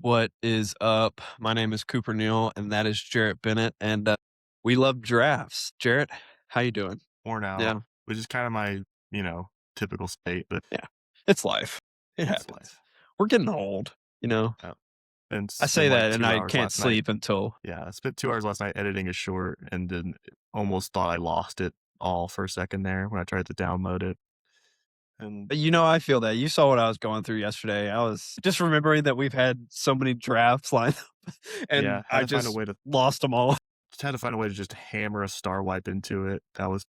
What is up? My name is Cooper Neal, and that is Jarrett Bennett, and we love drafts. Jarrett, how you doing? Worn out, Yeah, which is kind of my, typical state, but yeah, it's life. It it's happens. life. We're getting old, you know. Yeah. And I spent say like that, and 2 I hours can't last night. sleep until. Yeah, I spent 2 hours last night editing a short and then almost thought I lost it all for a second there when I tried to download it. And I feel that. You saw what I was going through yesterday. I was just remembering that we've had so many drafts lined up, yeah, and I just lost them all. had to find a way to just hammer a star wipe into it. That was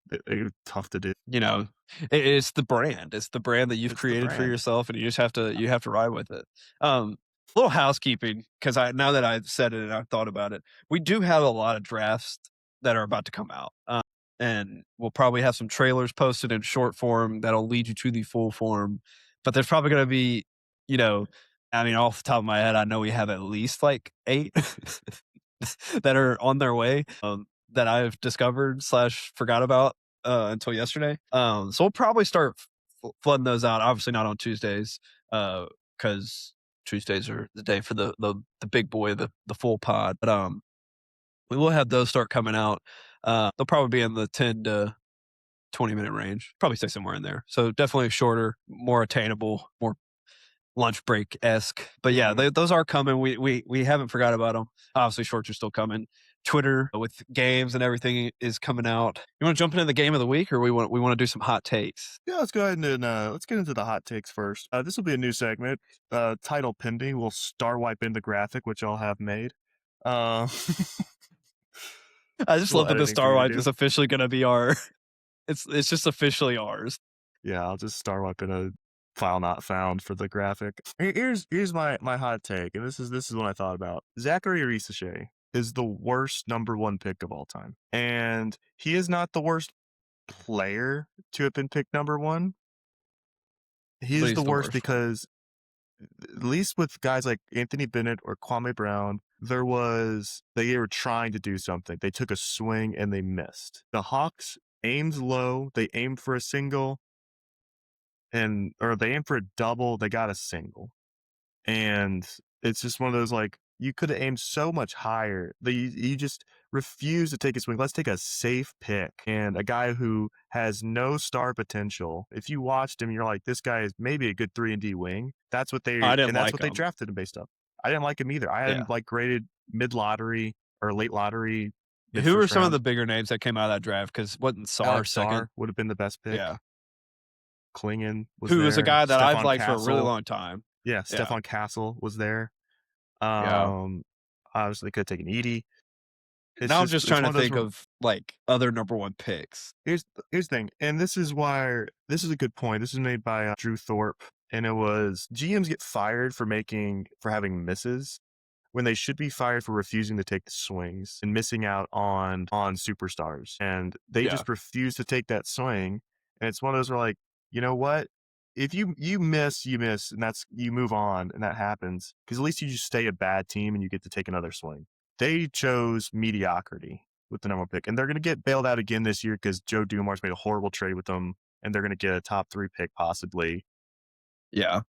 tough to do. You know, it's the brand. It's the brand that you've It's the created for brand. yourself, and you have to ride with it. Little housekeeping, because I now that I've said it and I've thought about it, we do have a lot of drafts that are about to come out, and we'll probably have some trailers posted in short form that'll lead you to the full form. But there's probably going to be, you know, I mean, off the top of my head, I know we have at least like 8 that are on their way. That I've discovered slash forgot about until yesterday. So we'll probably start flooding those out. Obviously not on Tuesdays, because Tuesdays are the day for the big boy, the full pod. But we will have those start coming out. They'll probably be in the 10 to 20 minute range. Probably stay somewhere in there. So definitely shorter, more attainable, more lunch break esque. But yeah, Mhm. those are coming. We haven't forgot about them. Obviously, shorts are still coming. Twitter with games and everything is coming out. You want to jump into the game of the week, or we want to do some hot takes? Yeah, let's go ahead and let's get into the hot takes first. This will be a new segment. Title pending. We'll star wipe in the graphic, which I'll have made. Uh, I a just little love that the editing for Star me to Wipe do. is officially going to be our. It's just officially ours. Yeah, I'll just star wipe in a file not found for the graphic. Here's my hot take, and this is what I thought about. Zachary Risachet is the worst number one pick of all time, and he is not the worst player to have been picked number one. He But is he's the the worst worst one. because at least with guys like Anthony Bennett or Kwame Brown, they were trying to do something. They took a swing and they missed. The Hawks aimed low, they aimed for a single, or they aimed for a double, they got a single. And it's just one of those like you could have aimed so much higher that you just refuse to take a swing. Let's take a safe pick and a guy who has no star potential. If you watched him, you're like, this guy is maybe a good 3-and-D wing. I didn't That's like what they him. drafted him based off. I didn't like him either. I had him Yeah. like graded mid lottery or late lottery, mid Who are first some of round. the bigger names that came out of that draft? Because wasn't Sar Alex second? Sarr would have been the best Yeah. pick. Klingon was Who was a there. guy that I've Stefan liked for a really Castle. long time. Yeah, Yeah. Stefan Castle was there. Yeah. Um, Obviously, they could have taken Edie. Now I'm just It's trying one to of those think where of like other number one picks. here's the thing, and this is a good point. This is made by Drew Thorpe, and it was GMs get fired for having misses when they should be fired for refusing to take the swings and missing out on superstars, and they Yeah. just refuse to take that swing. And it's one of those where like, you know what? If you miss, you miss, and that's you move on, and that happens because at least you just stay a bad team and you get to take another swing. They chose mediocrity with the number one pick, and they're going to get bailed out again this year because Joe Dumars made a horrible trade with them, and they're going to get a top 3 pick possibly. Yeah.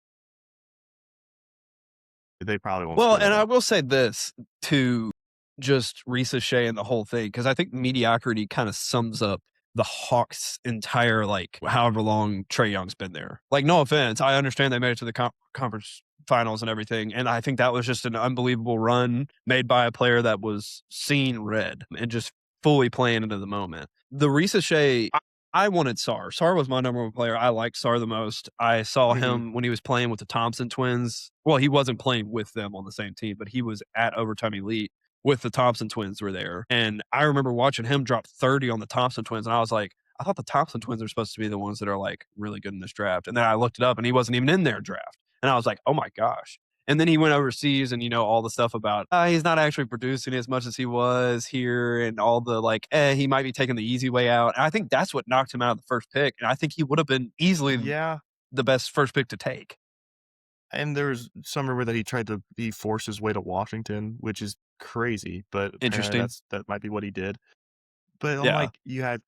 They probably won't Well, screw and that I up. will say this to just Risa Shea and the whole thing, because I think mediocrity kind of sums up the Hawks' entire, like, however long Trey Young's been there. Like, no offense. I understand they made it to the conference finals and everything. And I think that was just an unbelievable run made by a player that was seeing red and just fully playing into the moment. The Risa Shea, I wanted Sar. Sar was my number one player. I liked Sar the most. I saw Hmm. him when he was playing with the Thompson twins. Well, he wasn't playing with them on the same team, but he was at Overtime Elite with the Thompson twins were there. And I remember watching him drop 30 on the Thompson twins. And I was like, I thought the Thompson twins are supposed to be the ones that are like really good in this draft. And then I looked it up and he wasn't even in their draft. And I was like, oh my gosh. And then he went overseas and, all the stuff about he's not actually producing as much as he was here and all the like, he might be taking the easy way out. And I think that's what knocked him out of the first pick. And I think he would have been easily Yeah, the best first pick to take. and there's some rumor that he forced his way to Washington, which is crazy, but apparently Interesting. that might be what he did. But I'm Yeah. like, you had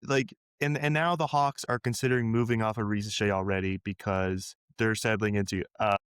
like, and now the Hawks are considering moving off of Risa Shea already because they're settling into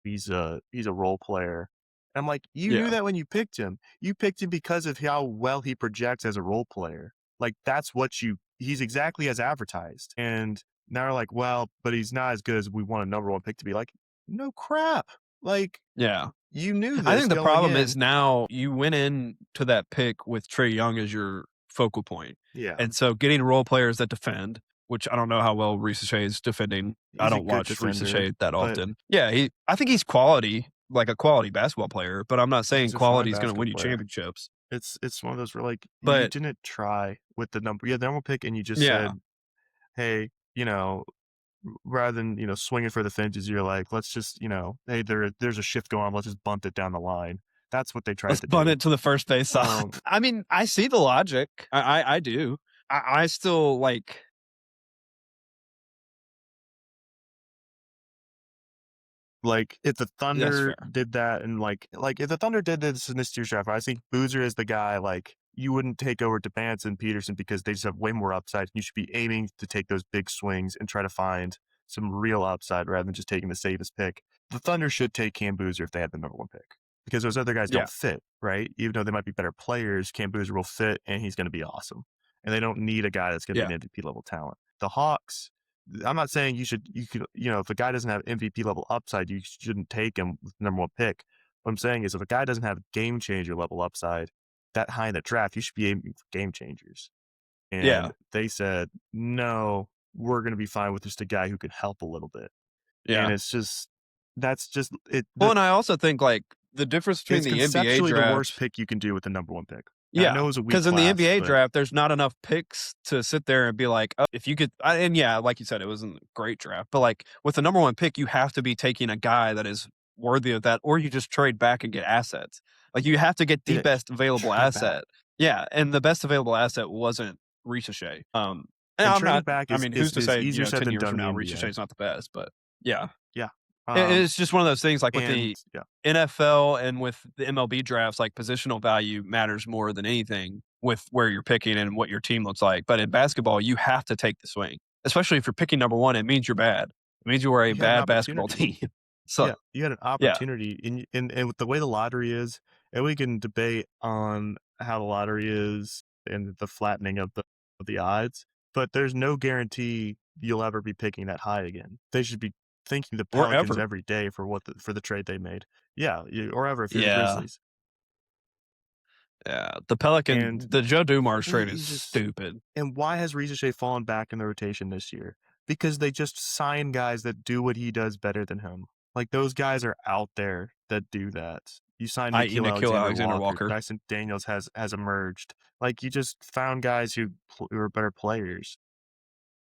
he's a role player. I'm like, you knew Yeah. that when you picked him. You picked him because of how well he projects as a role player. Like that's what he's exactly as advertised. And now they're like, well, but he's not as good as we want a number one pick to be. Like, no crap. Like Yeah. you knew I this think the going problem is in. now you went in to that pick with Trey Young as your focal point. Yeah. And so getting role players that defend, which I don't know how well Ricochet is defending. I He's a don't good watch defender, Ricochet that but often. Yeah, I think he's quality, like a quality basketball player, but I'm not saying he's a fine quality is going to basketball win you player. championships. It's one of those where like you But didn't try with the number. Yeah, the number pick, and you just yeah, said, hey, rather than swinging for the fences, you're like, let's just hey, there's a shift going on. Let's just bunt it down the line. That's what they let's tried to bunt do. it to the first base side. Um, I mean, I see the logic. I do. I still like. like if the That's Thunder fair. did that, and like if the Thunder did this in this year's draft, I think Boozer is the guy. Like you wouldn't take over to Bance and Peterson because they just have way more upside. You should be aiming to take those big swings and try to find some real upside rather than just taking the safest pick. The Thunder should take Cam Boozer if they had the number one pick because those other guys Yeah, don't fit, right? Even though they might be better players, Cam Boozer will fit and he's going to be awesome. And they don't need a guy that's going to be yeah, an MVP level talent. The Hawks, I'm not saying you could, if a guy doesn't have MVP level upside, you shouldn't take him with the number one pick. What I'm saying is if a guy doesn't have game changer level upside that high in the draft, you should be aiming for game changers. yeah, And they said, no, we're going to be fine with just a guy who can help a little bit. And yeah. that's just it. Well, and I also think like the difference between It's the NBA conceptually the worst draft. pick you can do with the number one pick. Now, I know Yeah, it was a weak because in the class, NBA but draft, there's not enough picks to sit there and be like, oh, if you could, and yeah, like you said, it wasn't a great draft, but like with the number one pick, you have to be taking a guy that is worthy of that, or you just trade back and get assets. Like you have to get the yeah, best available trade back. asset. Yeah, and the best available asset wasn't Ricochet. And And I'm trading not. back I is mean, who's is to is say? easier said 10 than years done from in the now, NBA. Ricochet's not the best, but yeah. Yeah. It's just one of those things, like, with And the yeah. NFL and with the MLB drafts, like, positional value matters more than anything with where you're picking and what your team looks like, but in basketball, you have to take the swing, especially if you're picking number 1, it means you're bad. It means you are a You had an bad basketball opportunity. team. So, Yeah, you had an yeah, opportunity, and with the way the lottery is, and we can debate on how the lottery is and the flattening of the odds, but there's no guarantee you'll ever be picking that high again. They should be thanking the or Pelicans ever. every day for for the trade they made. Yeah, or ever if you're the Yeah, Grizzlies. yeah. And The Joe Dumars trade is he's just stupid. and why has Ricochet fallen back in the rotation this year? Because they just sign guys that do what he does better than him. Like those guys are out there that do that. You signed I.e. Nikhil Nikhil Alexander Walker. Alexander-Walker. Dyson Daniels has emerged. Like you just found guys who are better players.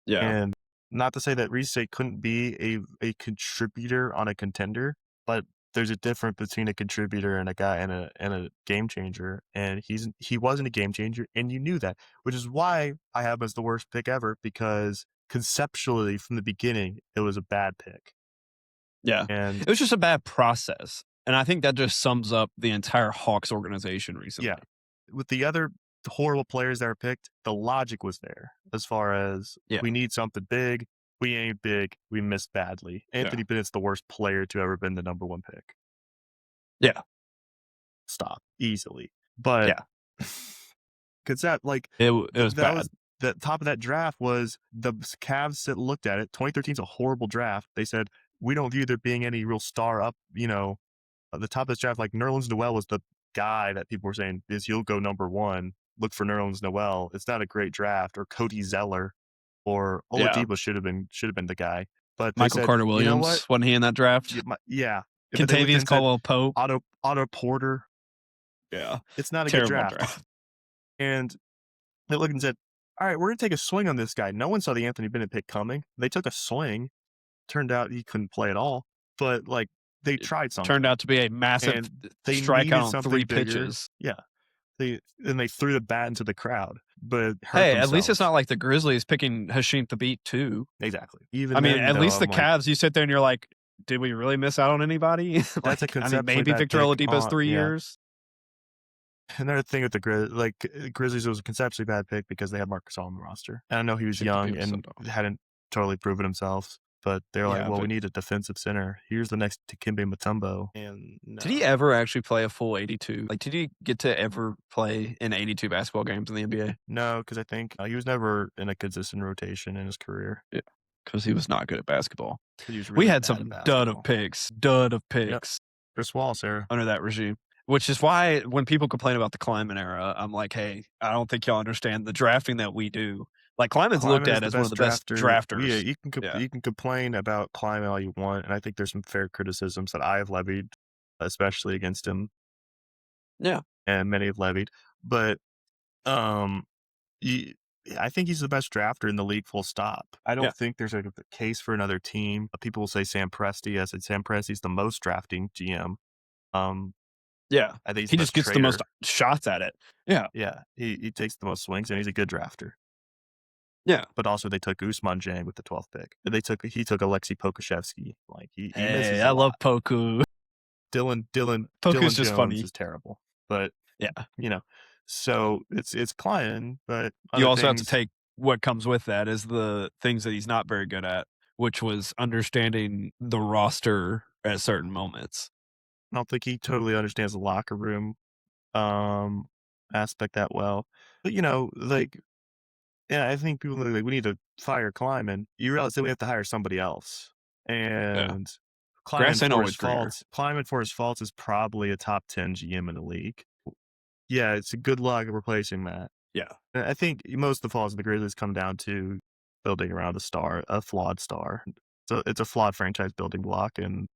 Yeah, And not to say that Ricochet couldn't be a contributor on a contender, but there's a difference between a contributor and a guy and a game changer. And he wasn't a game changer, and you knew that, which is why I have him as the worst pick ever, because conceptually from the beginning it was a bad pick. yeah. And It was just a bad process, and I think that just sums up the entire Hawks organization yeah, recently. with the other horrible players that were picked, the logic was there as far as Yeah, we need something big. We ain't big. We missed badly. yeah, Anthony Bennett's the worst player to ever been the number one pick. yeah, Stop easily. But yeah. because that It was that bad. was the top of that draft was the Cavs that looked at it. 2013 is a horrible draft. They said we don't view there being any real star up. At the top of this draft, like Nerlens Noel was the guy that people were saying is he'll go number one. Look for Nerlens Noel. It's not a great draft, or Cody Zeller or Yeah. Oladipo should have been the guy. But they Michael said, Carter you know what? Williams, wasn't he in that draft? Yeah. But they looked Contavious and said Caldwell Pope. Otto Porter. Yeah. It's not a good Terrible draft. draft. And they looked and said, all right, we're going to take a swing on this guy. No one saw the Anthony Bennett pick coming. They took a swing. Turned out he couldn't play at all. But like they It tried turned something out to be a massive and they strikeout needed on 3 something bigger. pitches. Yeah. They threw the bat into the crowd, but hurt Hey, at least it's themselves. not like the Grizzlies picking Hashim Thabit too. Exactly. I Even mean, then, at though, least the I'm like, Cavs, you sit there and you're like, did we really miss out on anybody? that's a Like, I mean, conceptually maybe bad Victor pick. Oladipo's 3 Yeah. years. Another thing with the Grizzlies was a conceptually bad pick because they had Marcus Gasol on the roster. And I know he was Hashim young Thabit was so and dumb. hadn't totally proven himself. but they're like, Yeah, "Well, we but need a defensive center. Here's the next Dikembe Mutombo." And did he no. ever actually play a full 82? Like, did he get to ever play in 82 basketball games in the NBA? No, because I think, he was never in a consistent rotation in his career. Yeah, because he was not good at basketball. He was We really had bad at some dud of basketball. Yep. picks Chris Wallace era. under that regime, which is why when people complain about the Kleiman era, I'm like, "Hey, I don't think y'all understand the drafting that we do." Like, Kleiman's looked Kleiman is at the as one of best the best drafter. Yeah, drafters. Yeah, you can complain about Kleiman all you want, and I think there's some fair criticisms that I have levied, especially against him, yeah, and many have levied. But um, he, I think he's the best drafter in the league. Full stop. I yeah, don't think there's a case for another team. People will say Sam Presti. I said Sam Presti's the most drafting GM. Um, yeah. I think he's He the just best gets the most trader. shots at it. Yeah, Yeah, he takes the most swings, and he's a good drafter. yeah. But also they took Usman Jang with the 12th pick. He took Alexei Pokashevsky. Like he Hey, misses I a love lot. Poku. Poku's Dylan just Jones funny. is terrible. But, Yeah. you know, so it's Klein, but You other also have to things, take what comes with that is the things that he's not very good at, which was understanding the roster at certain moments. I don't think he totally understands the locker room um aspect that well. But like, yeah, I think people are like, we need to fire Kleiman. You realize that we have to hire somebody else. Yeah. And Grass ain't always greener. Kleiman for his faults is probably a top 10 GM in the league. Yeah, it's a good luck replacing that. Yeah. I think most of the flaws of the Grizzlies come down to building around a flawed star. So it's a flawed franchise building block, and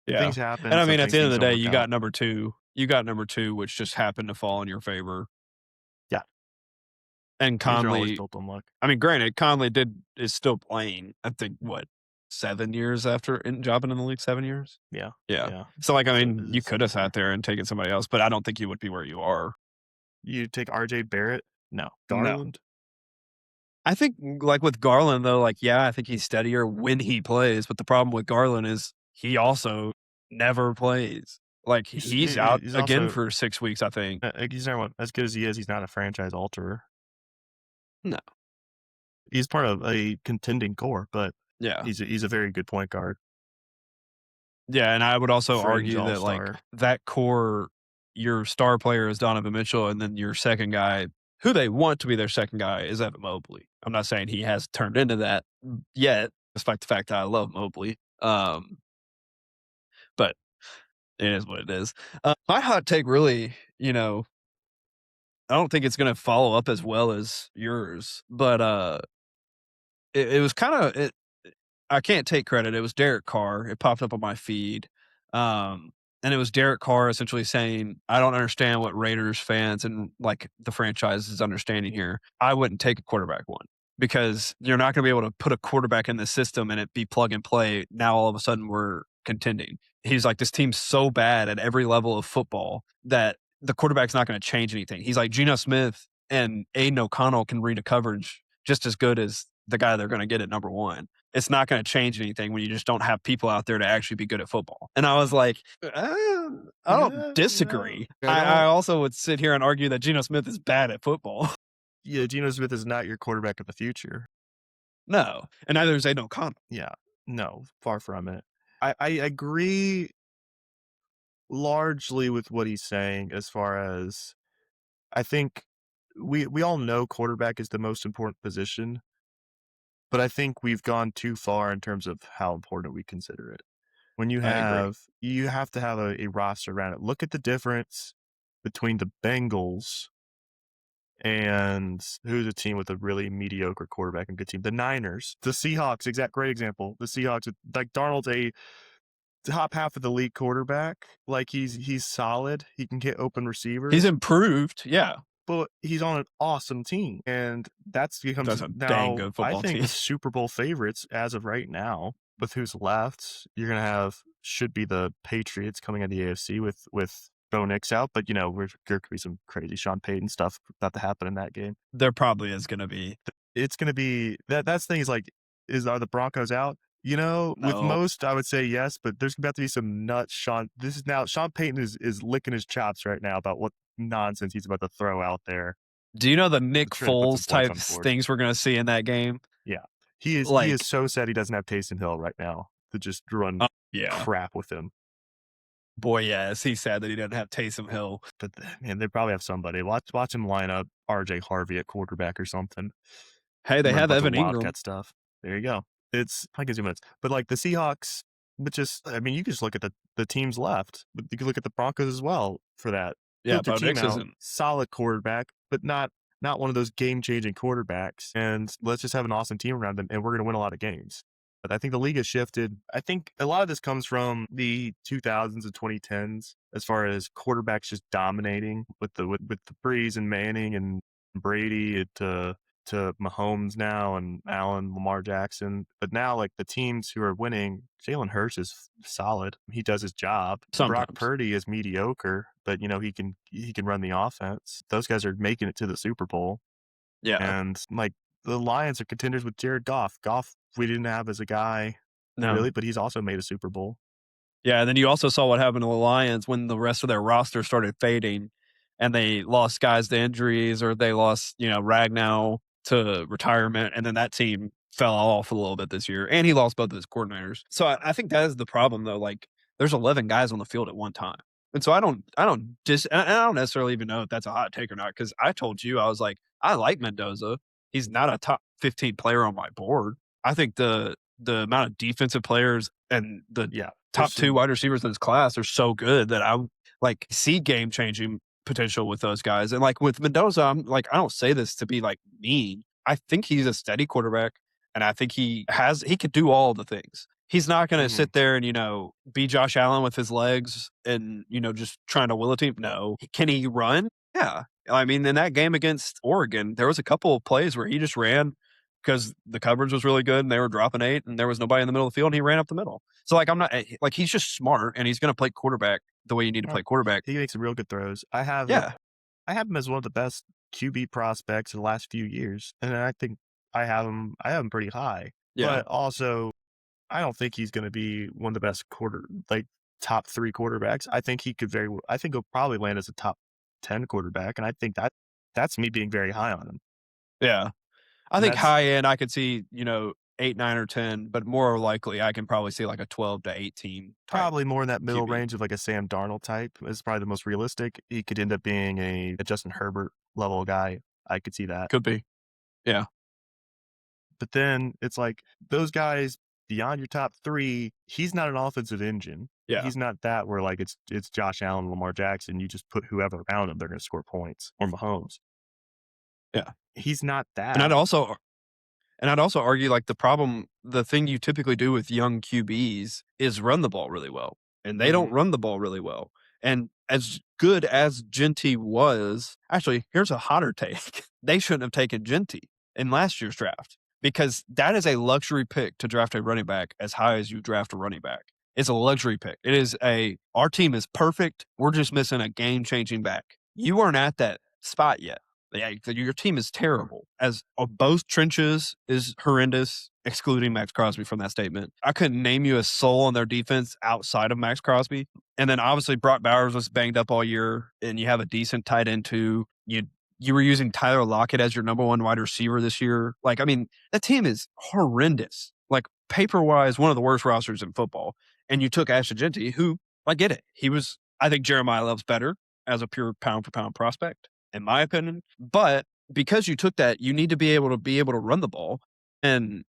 Yeah. things happen. And I mean, at Sometimes the end of things the don't day, work you out. got number 2. You got number 2, which just happened to fall in your favor. Yeah, And things are always Conley, built on luck. I mean, granted, Conley is still playing, I think, what, 7 years after jobbing in the league? 7 years? Yeah, Yeah. yeah. So, like, I So mean, this you is could have second sat year. there and taken somebody else, but I don't think you would be where you are. You take RJ Barrett? No. No. Garland? I think, like, with Garland, though, like, yeah, I think he's steadier when he plays, but the problem with Garland is he also never plays. Like, he's out He's again also for 6 weeks, I think. he's not as good as he is. He's not a franchise alterer. No. He's part of a contending core, but Yeah. he's a very good point guard, Yeah, and I would also fringe argue all that, like, star. that core, your star player is Donovan Mitchell, and then your second guy, who they want to be their second guy, is Evan Mobley. I'm not saying he has turned into that yet, despite the fact that I love Mobley. But it is what it is. My hot take really, I don't think it's gonna follow up as well as yours, but, it was kinda I can't take credit. It was Derek Carr. It popped up on my feed. And it was Derek Carr essentially saying, I don't understand what Raiders fans and like the franchise is understanding here. I wouldn't take a quarterback one because you're not going to be able to put a quarterback in the system and it be plug and play. Now all of a sudden we're contending. He's like, this team's so bad at every level of football that the quarterback's not going to change anything. He's like, Geno Smith and Aiden O'Connell can read a coverage just as good as the guy they're going to get at number one. It's not going to change anything when you just don't have people out there to actually be good at football. And I was like, I don't Yeah, disagree. I I don't. also would sit here and argue that Geno Smith is bad at football. Yeah, Geno Smith is not your quarterback of the future. No. And neither is Aiden O'Connell. Yeah, no, far from it. I agree largely with what he's saying as far as I think we all know quarterback is the most important position, but I think we've gone too far in terms of how important we consider it. When I agree. you have to have a roster around it. Look at the difference between the Bengals and who's a team with a really mediocre quarterback and good team. The Niners, the Seahawks, great example. The Seahawks, like Darnold's a top half of the league quarterback. Like he's solid. He can get open He's receivers, improved. Yeah. but he's on an awesome team, and that's becomes That's a dang now. good I football think team. the Super Bowl favorites as of right now with who's left. You're gonna have should be the Patriots coming out of the AFC with Bo Nix out, but there could be some crazy Sean Payton stuff about to happen in that game. There probably is going to be. It's gonna be that's the thing is like are the Broncos out? With No. most, I would say yes, but there's about to be some nuts. Sean Payton is licking his chops right now about what nonsense he's about to throw out there Do you know the to Nick try to put some Foles points type on the board. things we're going to see in that game? Yeah. He is Like, so sad he doesn't have Taysom Hill right now to just run yeah. crap with him. Boy, yes, he's sad that he doesn't have Taysom Hill. But man, they probably have somebody. Watch him line up RJ Harvey at quarterback or something. Hey, they Run a have bunch of Evan Ingram. wildcat stuff. There you go. It's I guess 2 minutes. But like the Seahawks, but just I mean, you just look at the teams left. But you can look at the Broncos as well for that. Yeah, Built their Bo team Nix out, isn't. solid quarterback, but not one of those game changing quarterbacks. And let's just have an awesome team around them, and we're gonna win a lot of games. But I think the league has shifted. I think a lot of this comes from the 2000s and 2010s, as far as quarterbacks just dominating with the Breeze and Manning and Brady to Mahomes now and Allen, Lamar Jackson. But now, like the teams who are winning, Jalen Hurts is solid. He does his job. Brock Sometimes. Purdy is mediocre, but he can run the offense. Those guys are making it to the Super Bowl, Yeah. and like the Lions are contenders with Jared Goff. Goff we didn't have as a guy No. really, but he's also made a Super Bowl. Yeah, and then you also saw what happened to the Lions when the rest of their roster started fading and they lost guys to injuries or they lost, Ragnow to retirement, and then that team fell off a little bit this year, and he lost both of his coordinators. So I think that is the problem, though. Like, there's 11 guys on the field at one time, and so I don't necessarily even know if that's a hot take or not. Because I told you I was like, I like Mendoza. He's not a top 15 player on my board. I think the amount of defensive players and the Yeah, there's top 2 some. wide receivers in this class are so good that I, like, see game changing potential with those guys. And, like, with Mendoza, I'm like, I don't say this to be, like, mean. I think he's a steady quarterback, and I think he could do all the things. He's not gonna Mhm. sit there and, be Josh Allen with his legs and, just trying to will a team. No. Can he run? Yeah. I mean, in that game against Oregon, there was a couple of plays where he just ran because the coverage was really good and they were dropping 8 and there was nobody in the middle of the field and he ran up the middle. So, like, I'm not like, he's just smart and he's gonna play quarterback the way you need to Yeah, play quarterback. he makes some real good throws. Yeah. I have him as one of the best QB prospects in the last few years, and I think I have him pretty high. Yeah. But also, I don't think he's going to be one of the best top 3 quarterbacks. I think he'll probably land as a top 10 quarterback, and I think that's me being very high on him. Yeah. I And think that's high end, I could see, 8, 9, or 10, but more likely I can probably see like a 12 to 18 type probably more in that middle QB. range of like a Sam Darnold type is probably the most realistic. He could end up being a Justin Herbert level guy. I could see that. Could be. Yeah. But then it's like those guys beyond your top 3, he's not an offensive engine. Yeah. He's not that where like it's Josh Allen, Lamar Jackson. You just put whoever around him, they're going to score points, or Mahomes. Yeah. He's not And I'd that. also And I'd also argue like the thing you typically do with young QBs is run the ball really well, and they don't Hmm. run the ball really well. And as good as Genty was, actually, here's a hotter take. They shouldn't have taken Genty in last year's draft because that is a luxury pick to draft a running back as high as you draft a running back. It's a luxury pick. Our team is perfect. We're just missing a game changing back. You aren't at that spot yet. Yeah, your team is terrible. As both trenches is horrendous, excluding Max Crosby from that statement. I couldn't name you a soul on their defense outside of Max Crosby. And then obviously Brock Bowers was banged up all year, and you have a decent tight end too. You were using Tyler Lockett as your number 1 wide receiver this year. Like, I mean, that team is horrendous. Like, paper wise, one of the worst rosters in football. And you took Ashton Genty, who, I get it. I think Jeremiah Love's better as a pure pound for pound prospect, in my opinion. But because you took that, you need to be able to run the ball. And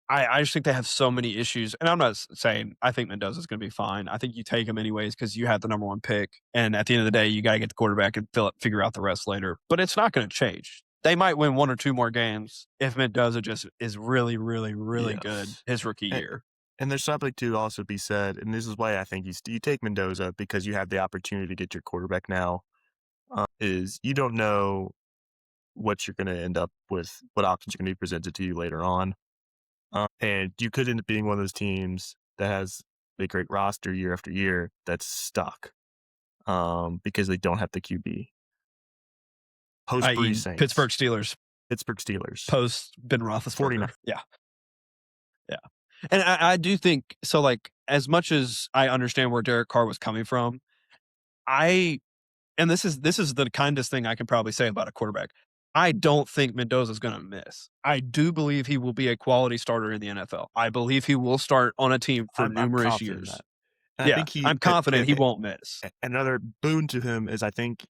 I just think they have so many issues. And I'm not saying I think Mendoza's going to be fine. I think you take him anyways because you have the number 1 pick. And at the end of the day, you got to get the quarterback and figure out the rest later. But it's not going to change. They might win 1 or 2 more games if Mendoza just is really, really, really Yeah. good his rookie And, year. and there's something to also be said, and this is why I think you take Mendoza because you have the opportunity to get your quarterback now. Is you don't know what you're going to end up with, what options are going to be presented to you later on. And you could end up being one of those teams that has a great roster year after year that's stuck because they don't have the QB. Post Breeze I.e., Saints, Pittsburgh Steelers Pittsburgh Steelers, post Ben 49. Roethlisberger. Yeah. Yeah. And I do think so, like, as much as I understand where Derek Carr was coming from, I and this is the kindest thing I can probably say about a quarterback. I don't think Mendoza's gonna miss. I do believe he will be a quality starter in the NFL. I believe he will start on a team for I'm numerous confident in years. that. And I Yeah, think he I'm confident he won't miss. another boon to him is I think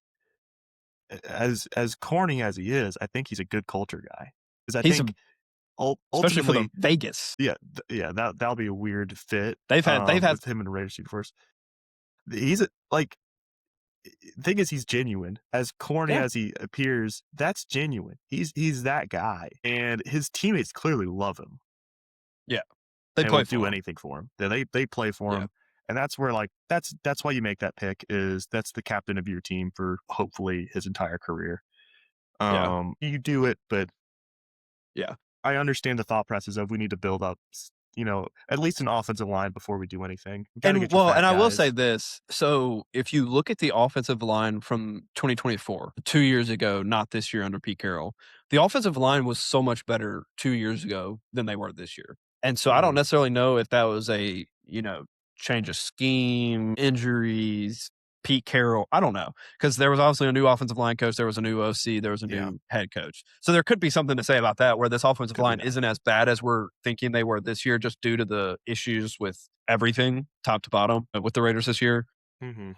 as corny as he is, I think he's a good culture guy. Because I He's a think especially for the ultimately, Vegas. yeah, that'll be a weird fit They've had with him and Raiders first. He's a, like thing is he's genuine. As corny yeah, as he appears, that's genuine. He's that guy, and his teammates clearly love him yeah. They and play will do for him. anything for him. They play for Yeah, him, and that's where like that's why you make that pick is that's the captain of your team for hopefully his entire career. yeah, You do it, but yeah. I understand the thought process of we need to build up, at least an offensive line before we do anything. We got to And get your well, and fat I will say guys. this. So if you look at the offensive line from 2024, 2 years ago, not this year under Pete Carroll, the offensive line was so much better 2 years ago than they were this year. And so I don't Mhm. necessarily know if that was a, change of scheme, injuries, Pete Carroll. I don't know because there was obviously a new offensive line coach, there was a new OC, there was a Yeah, new head coach. So there could be something to say about that where this offensive could be line that. isn't as bad as we're thinking they were this year just due to the issues with everything top to bottom with the Raiders this year. Mhm.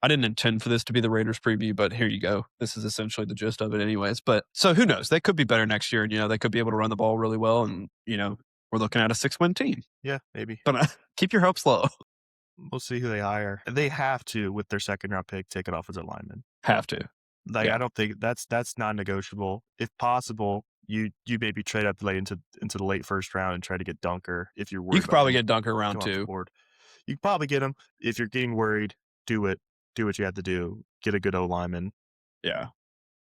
I didn't intend for this to be the Raiders preview, but here you go. This is essentially the gist of it anyways. But so who knows? They could be better next year and they could be able to run the ball really well and we're looking at a 6-win team. Yeah, maybe. But keep your hopes low. We'll see who they hire. They have to, with their second round pick, take an offensive lineman. Have to. Like I Yeah. don't think that's non-negotiable. If possible, you maybe trade up late into the late first round and try to get Dunker if you're You worried could about probably him get Dunker round coming off the 2. board. You can probably get him if you're getting worried. Do it. Do what you have to do. Get a good O lineman. Yeah.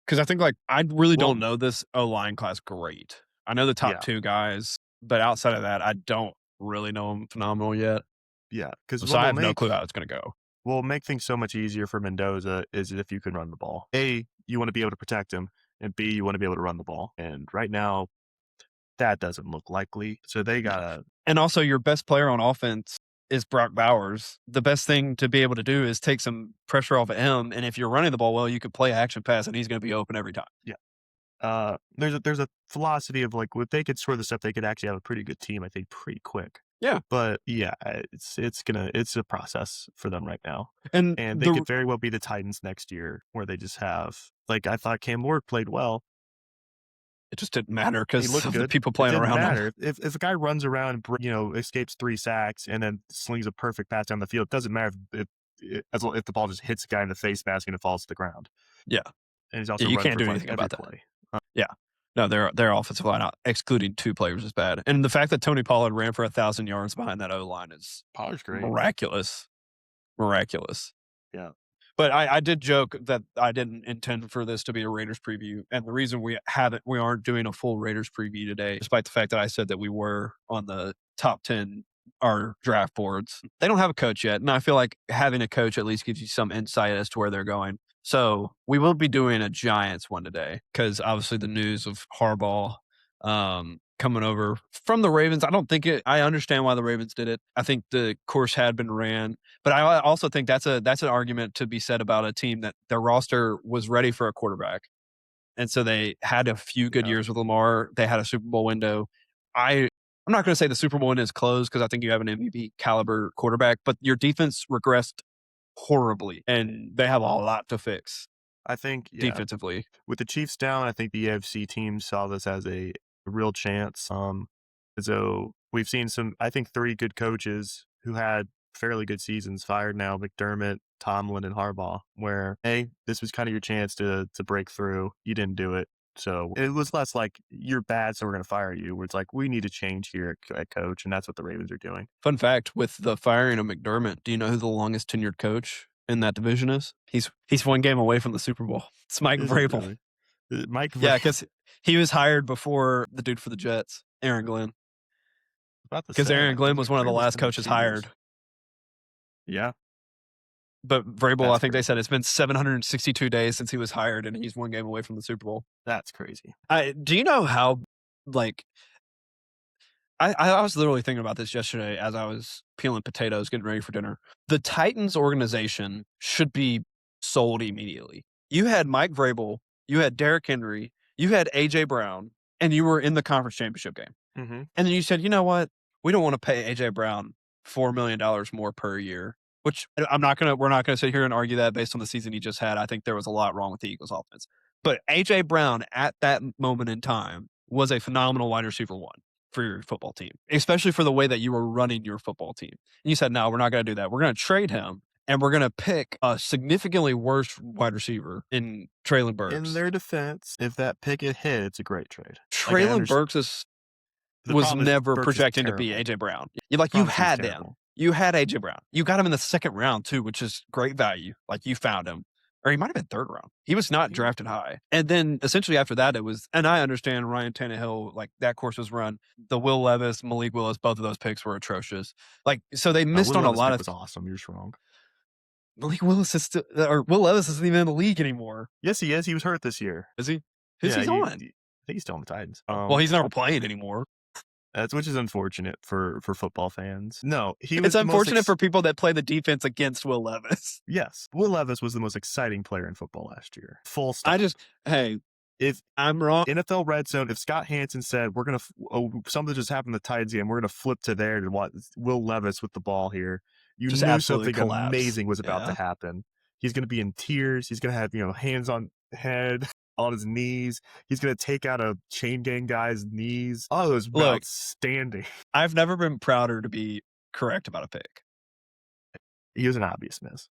Because I think I really Well, don't know this O line class great. I know the top yeah, 2 guys, but outside of that, I don't really know them phenomenal yet. yeah. Because So I have no clue how it's going to go. what will make things so much easier for Mendoza is if you can run the ball. A, you want to be able to protect him, and B, you want to be able to run the ball. And right now, that doesn't look likely. So they Yeah. gotta, And also your best player on offense is Brock Bowers. The best thing to be able to do is take some pressure off of him, and if you're running the ball well, you can play action pass, and he's gonna be open every time. yeah. There's a philosophy of like if they could sort this up, they could actually have a pretty good team. I think pretty quick. Yeah. But yeah, it's a process for them right now, And and they the could very well be the Titans next year, where they just have like I thought Cam Ward played well. it just didn't matter He because looked of the good. people It playing didn't around him. matter if a guy runs around and escapes 3 sacks and then slings a perfect pass down the field. It doesn't matter if the ball just hits a guy in the face mask and it falls to the ground. Yeah. And he's Yeah, also you running can't for do like anything every about that. play. Yeah. No, their offensive line out excluding 2 players is bad. And the fact that Tony Pollard ran for 1,000 yards behind that O-line is Pollard's great. miraculous. Miraculous. Yeah. But I did joke that I didn't intend for this to be a Raiders preview, and the reason we aren't doing a full Raiders preview today, despite the fact that I said that we were on the top 10 our draft boards. They don't have a coach yet, and I feel like having a coach at least gives you some insight as to where they're going. So we will be doing a Giants one today because obviously the news of Harbaugh coming over from the Ravens. I understand why the Ravens did it. I think the course had been ran, but I also think that's an argument to be said about a team that their roster was ready for a quarterback. And so they had a few good Yeah. years with Lamar. They had a Super Bowl window. I'm not going to say the Super Bowl window is closed because I think you have an MVP caliber quarterback, but your defense regressed horribly, and they have a lot to fix I think, yeah, defensively. with the Chiefs down, I think the AFC team saw this as a real chance. So we've seen I think 3 good coaches who had fairly good seasons fired now: McDermott, Tomlin, and Harbaugh. Where hey, this was kind of your chance to break through. You didn't do it, so it was less like you're bad, so we're going to fire you. Where it's like we need to change here at coach, and that's what the Ravens are doing. Fun fact with the firing of McDermott, do you know who the longest tenured coach in that division is? He's 1 game away from the Super Bowl. It's Mike Is it Vrabel. really? Mike Yeah, Vrabel. because he was hired before the dude for the Jets, Aaron Glenn. About to Because Aaron say, I Glenn was was like, one of the Vrabel's last been with coaches the Eagles. hired. Yeah, But Vrabel, I that's think they said crazy. it's been 762 days since he was hired, and he's 1 game away from the Super Bowl. That's crazy. Do you know how, like, I was literally thinking about this yesterday as I was peeling potatoes, getting ready for dinner. The Titans organization should be sold immediately. You had Mike Vrabel, you had Derrick Henry, You had AJ Brown, and you were in the conference championship game. Mhm. And then you said, "You know what? We don't wanna pay AJ Brown $4 million more per year," which we're not gonna sit here and argue that based on the season he just had. I think there was a lot wrong with the Eagles offense. But AJ Brown at that moment in time was a phenomenal wide receiver 1 for your football team, especially for the way that you were running your football team. And you said, "No, we're not gonna do that. We're gonna trade him, and we're gonna pick a significantly worse wide receiver in Treylon In Burks." their defense, if that pick had hit, it's a great trade. Like, I Treylon understand. Burks The was problem is never Burks is projecting to be terrible. AJ Brown. The You problem is he's had them. terrible. You had AJ Brown. You got him in the 2nd round too, which is great value. Like, you found him. Or he might have been 3rd round. He was not He drafted high. And then essentially after that, it was, and I understand Ryan Tannehill, like, that course was run. The Will Levis, Malik Willis, both of those picks were atrocious. Like, so they missed Will on a Levis lot pick of was awesome, you're just wrong. Malik Willis is still, or Will Levis isn't even in the league anymore. Yes, he is, he was hurt this year. Is he? Who's Yeah, he's on? I think he's still on the Titans. Well, he's never playing anymore. That's which is unfortunate for football fans. No, he It's was the most unfortunate for people that play the defense against Will Levis. Yes, Will Levis was the most exciting player in football last year. Full stop. I just, hey, If I'm wrong. NFL Red Zone, if Scott Hansen said we're gonna something just happened in the Titans game, we're gonna flip to there to watch Will Levis with the ball here, you Just knew absolutely something collapse. amazing was about to Yeah. happen. He's gonna be in tears. He's gonna have hands on head, on his knees. He's gonna take out a chain gang guy's knees. Oh, it was Look, outstanding. I've never been prouder to be correct about a pick. He was an obvious miss.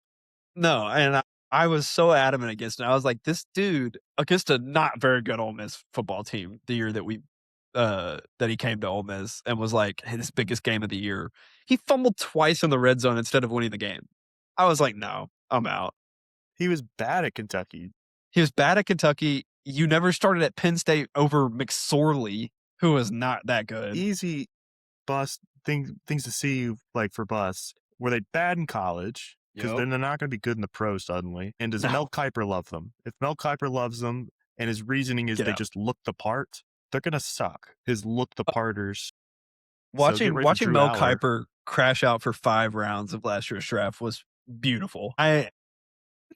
No, and I was so adamant against it. I was like, this dude against a not very good Ole Miss football team the year that that he came to Ole Miss and was like his biggest game of the year. He fumbled twice in the red zone instead of winning the game. I was like, no, I'm out. He was bad at Kentucky. He was bad at Kentucky. You never started at Penn State over McSorley, who was not that good. Easy bust things to see like for bus. Were they bad in college? Because Yep. then they're not going to be good in the pros suddenly. And does No. Mel Kiper love them? If Mel Kiper loves them and his reasoning is Get they out. just look the part, they're going to suck. His look the parters. So get Watching ready for watching Drew Mel Aller. Kiper crash out for 5 rounds of last year's draft was beautiful. I Really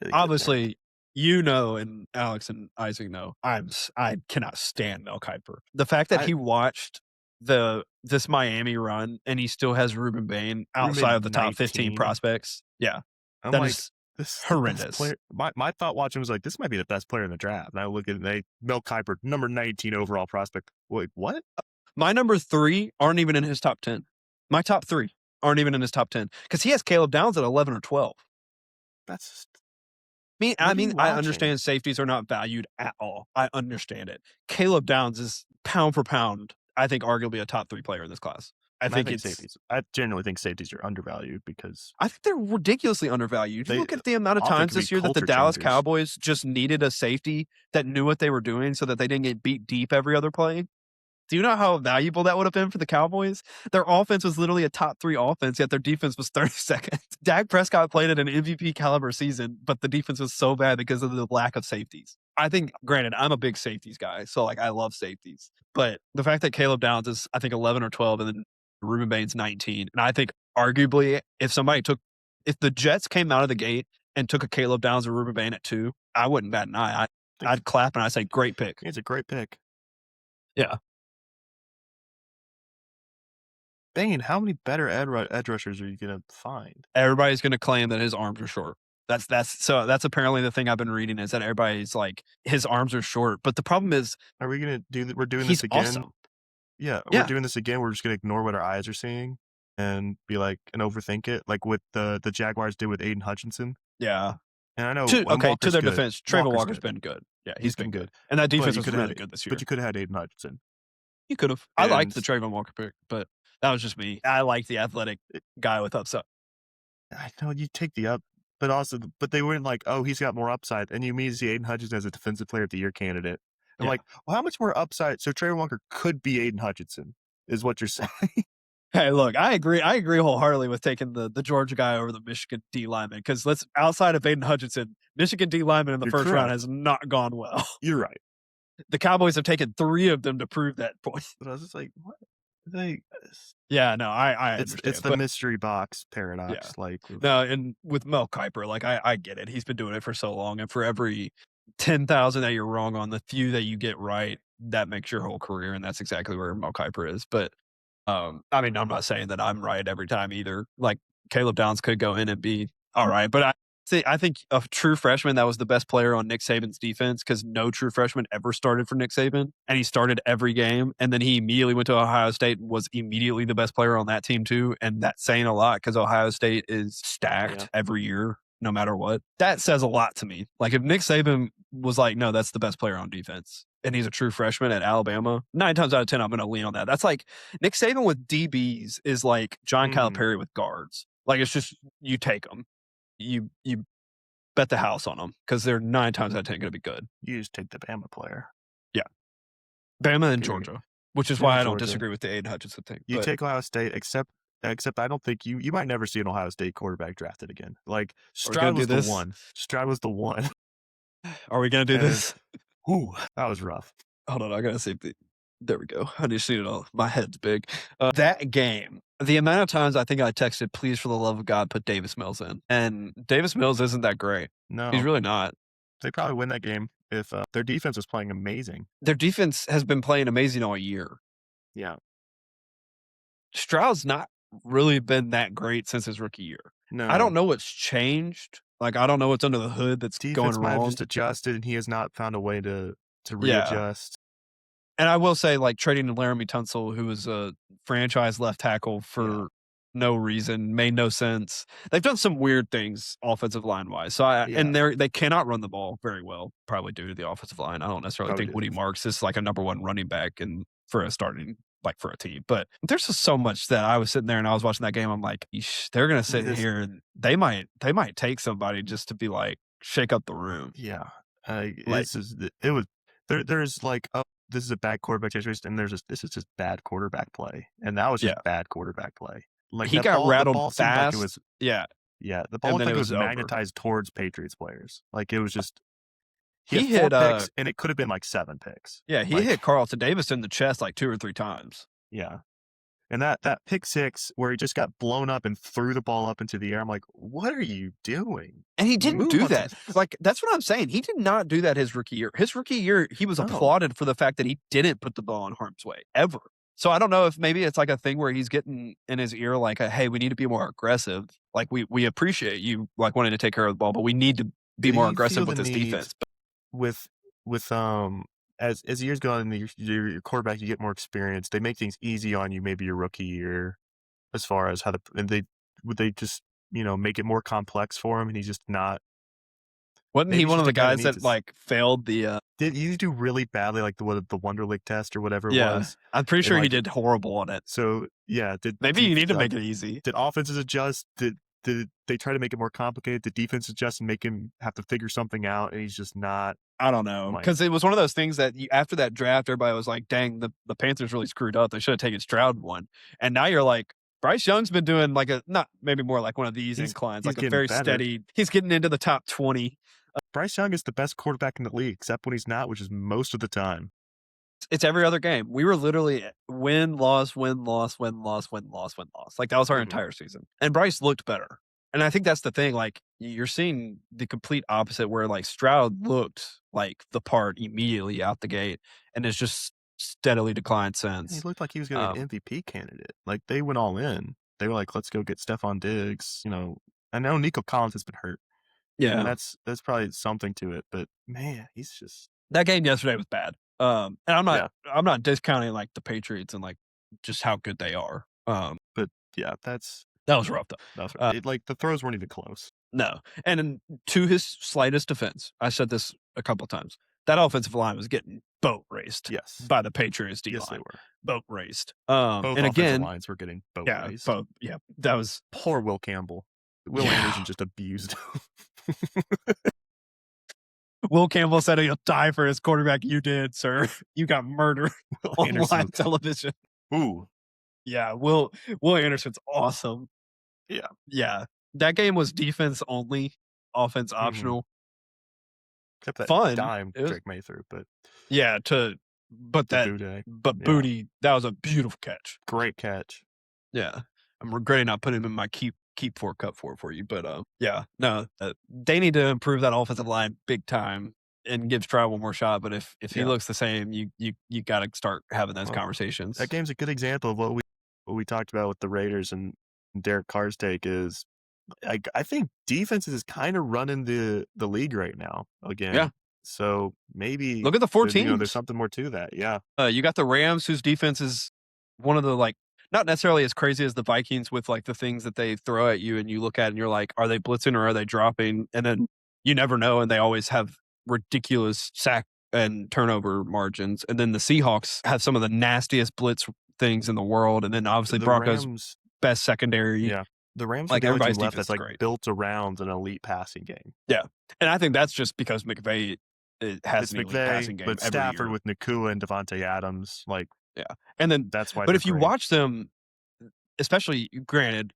good obviously, you know, and Alex and Isaac know, I cannot stand Mel Kiper. The fact that I- he watched this Miami run and he still has Ruben Bain outside of the top 15 19. prospects. Yeah, I'm that like, is this is the best horrendous. player. My thought watching was like, this might be the best player in the draft. And I look at Mel Kiper, number 19 overall prospect. Wait, what? My number 3 aren't even in his top 10. My top 3 aren't even in his top 10 because he has Caleb Downs at 11 or 12. That's just, I What are mean, you I watching? understand safeties are not valued at all. I understand it. Caleb Downs is pound for pound, I think, arguably a top 3 player in this class. I think it's safeties. I generally think safeties are undervalued because I think they're ridiculously undervalued. You They look at the amount of often times can be this year that the culture Dallas changers. Cowboys just needed a safety that knew what they were doing so that they didn't get beat deep every other play. Do you know how valuable that would have been for the Cowboys? Their offense was literally a top 3 offense, yet their defense was 32nd. Dak Prescott played at an MVP caliber season, but the defense was so bad because of the lack of safeties. I think, granted, I'm a big safeties guy, so like I love safeties. But the fact that Caleb Downs is, I think, 11 or 12, and then Ruben Bain's 19, and I think arguably if the Jets came out of the gate and took a Caleb Downs or Ruben Bain at 2, I wouldn't bat an eye. I'd clap and I'd say, great pick. It's a great pick. Yeah. Bain, how many better edge rushers are you going to find? Everybody's going to claim that his arms are short. That's apparently the thing I've been reading is that everybody's like his arms are short. But the problem is, Are we going to do? We're doing he's this again. awesome. Yeah, Yeah. we're doing this again. We're just going to ignore what our eyes are seeing and be like and overthink it, like what the Jaguars did with Aiden Hutchinson. Yeah. And I know. To Walker's their good. defense, Trayvon Walker's good. been good. Yeah, He's been good. And that defense you was could have really had- good this year. But you could have had Aiden Hutchinson. You could have. I liked the And- Trayvon Walker pick, but that was just me. I like the athletic guy with upside. I know you take the up, but they weren't like, oh, he's got more upside, and you immediately see Aiden Hutchinson as a defensive player of the year candidate. I'm Yeah. like, well, how much more upside? So Trayvon Walker could be Aiden Hutchinson, is what you're saying. Hey, look, I agree wholeheartedly with taking the Georgia guy over the Michigan D lineman because outside of Aiden Hutchinson, Michigan D lineman in the You're first round correct. has not gone well. You're right. The Cowboys have taken 3 of them to prove that point. But I was just like, what? Yeah, no, I It's understand. the but mystery box paradox. Yeah. Like, no, and with Mel Kiper, like I get it. He's been doing it for so long, and for every 10,000 that you're wrong on, the few that you get right, that makes your whole career, and that's exactly where Mel Kiper is. But, I mean, I'm not saying that I'm right every time either. Like, Caleb Downs could go in and be alright, but I think a true freshman that was the best player on Nick Saban's defense, because no true freshman ever started for Nick Saban, and he started every game, and then he immediately went to Ohio State and was immediately the best player on that team too, and that's saying a lot because Ohio State is Yeah. stacked every year no matter what. That says a lot to me. Like, if Nick Saban was like, "No, that's the best player on defense," and he's a true freshman at Alabama, 9 times out of 10, I'm gonna lean on that. That's like Nick Saban with DBs is like John Mhm. Calipari with guards. Like, it's just you take them. You bet the house on them because they're 9 times out of 10 gonna be good. You just take the Bama player. Yeah. Bama and Period. Georgia, which is Bama, why I don't Georgia. disagree with the Aiden Hutchinson thing, You but take Ohio State, except I don't think you might never see an Ohio State quarterback drafted again. Like are we gonna Stroud do was the this? one. Stroud was the one. Are we gonna do And this? whew, that was rough. Hold on, I gotta see if there we go. I just seen it all. My head's big. That game, the amount of times I think I texted, "Please, for the love of God, put Davis Mills in," and Davis Mills isn't that great. He's No, really not. they probably win that game if their defense was playing amazing. Their defense has been playing amazing all year. Yeah. Stroud's not really been that great since his rookie year. I don't No. know what's changed. Like, I don't know what's under the hood that's going Defense might have wrong. just adjusted and he has not found a way to Yeah. readjust. And I will say, like, trading Laramie Tunsil, who was a franchise left tackle Yeah. for no reason, made no sense. They've done some weird things offensive line wise. So Yeah. they cannot run the ball very well, probably due to the offensive line. I don't necessarily Probably think do. Woody Marks is like a number one running back and for a starting like for a team. But there's just so much that I was sitting there and I was watching that game. I'm like, "Eesh, they're gonna sit This here and they might take somebody just to be like shake up the room. Yeah. Like, It was there's like, oh, this is a bad quarterback situation, and this is just bad quarterback play. And that was just yeah. bad quarterback play. Like He got the rattled ball seemed like it fast. was Yeah. yeah, the ball And looked then like it it was was over. magnetized towards Patriots players. Like it was just he had He 4 hit picks and it could have been like 7 picks. yeah, he Like hit Carlton Davis in the chest like 2 or 3 times. yeah. And that pick 6 where he just got blown up and threw the ball up into the air, I'm like, "What are you doing? And he didn't Move do on to that. the" Like, that's what I'm saying. He did not do that his rookie year. His rookie year, he was No. applauded for the fact that he didn't put the ball in harm's way ever. So I don't know if maybe it's like a thing where he's getting in his ear like, "Hey, we need to be more aggressive. Like, we appreciate you, like, wanting to take care of the ball, but we need to be Did more he feel aggressive the with this need defense." with as years go on and your quarterback, you get more experience. They make things easy on you maybe your rookie year as far as how and would they just, make it more complex for him and he's just not Wasn't he maybe he's one of just the a guy that guys needs that, like, failed the, did he do really badly like the Wonder League test or whatever it yeah, was? I'm pretty And sure he like did horrible on it. so yeah, Maybe you need to make it easy. did offenses adjust? Did they try to make it more complicated? Did defense adjust and make him have to figure something out and he's just not I don't know, like because it was one of those things that you after that draft, everybody was like, "Dang, the Panthers really screwed up. They should have taken Stroud one." And now you're like, Bryce Young's been doing like a not maybe more like one of these he's inclines, he's like a getting very better. steady he's getting into the top 20. Bryce Young is the best quarterback in the league, except when he's not, which is most of the time. It's every other game. We were literally win, loss, win, loss, win, loss, win, loss, win, loss. Like, that was our Mhm. entire season. And Bryce looked better. And I think that's the thing. Like, you're seeing the complete opposite where, like, Stroud looked like the part immediately out the gate and has just steadily declined He since. looked like he was going to be an MVP candidate. Like they went all in. They were like, "Let's go get Stephon Diggs." I know Nico Collins has been hurt, and Yeah. that's probably something to it. But man, he's just That game yesterday was bad. And yeah. I'm not discounting, like, the Patriots and, like, just how good they are. But yeah, that's That was rough, though. that's Uh, like the throws weren't even close. no. And then to his slightest defense, I said this a couple of times, that offensive line was getting boat raced Yes, by the Patriots yes, they D-line. were. Boat raced. Both And offensive again, lines were getting boat yeah, raced. that was Poor Will Campbell. Will yeah. Anderson just abused him. Will Campbell said he'll die for his quarterback. You did, sir. You got murdered Will on Anderson. live television. Ooh, Yeah, Will Anderson's awesome. yeah. Yeah. That game was defense only, offense Mhm. optional. Except that Fun. dime It was Drake May threw, but yeah, the Boudet. but Yeah. Booty, that was a beautiful catch. Great catch. Yeah. I'm regretting not putting him in my keep for cut for you, but, yeah, no, they need to improve that offensive line big time. and give Stroud one more shot. But if he Yeah. looks the same, you got to start having those Well, that conversations. game's a good example of what we talked about with the Raiders and Derek Carr's take is I think defenses is kind of running the league right now Yeah, again. So maybe look at the four there's teams. something more to that. Yeah. You got the Rams, whose defense is one of the like not necessarily as crazy as the Vikings with like the things that they throw at you, and you look at it and you're like, are they blitzing or are they dropping? And then you never know, and they always have ridiculous sack and turnover margins. And then the Seahawks have some of the nastiest blitz things in the world, and then obviously The Broncos Rams, best secondary. yeah. The Rams are Like the only team everybody's left defense that's is like great. built around an elite passing game. Yeah, and I think that's just because McVay has It's an elite McVay, passing game but every Stafford year. with Nakua and Devontae Adams, like Yeah, and then that's why but they're if you great. watch them, especially granted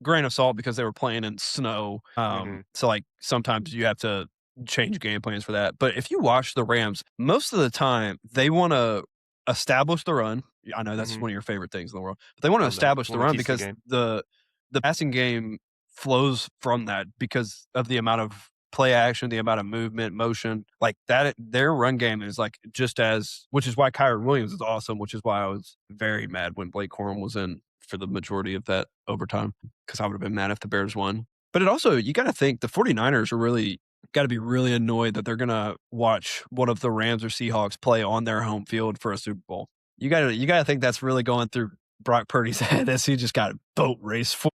grain of salt because they were playing in snow. Hmm. So like sometimes you have to change game plans for that. But if you watch the Rams, most of the time they want to establish the run. I know that's Hmm. one of your favorite things in the world, but they want to Oh no, establish it's one the of my run keys to the because game. the passing game flows from that because of the amount of play action, the amount of movement, motion, like that. Their run game is like just as, which is why Kyron Williams is awesome. Which is why I was very mad when Blake Corum was in for the majority of that overtime because I would have been mad if the Bears won. But it also, you got to think the 49ers are really got to be really annoyed that they're going to watch one of the Rams or Seahawks play on their home field for a Super Bowl. You got to think that's really going through Brock Purdy's head as he just got a boat race for.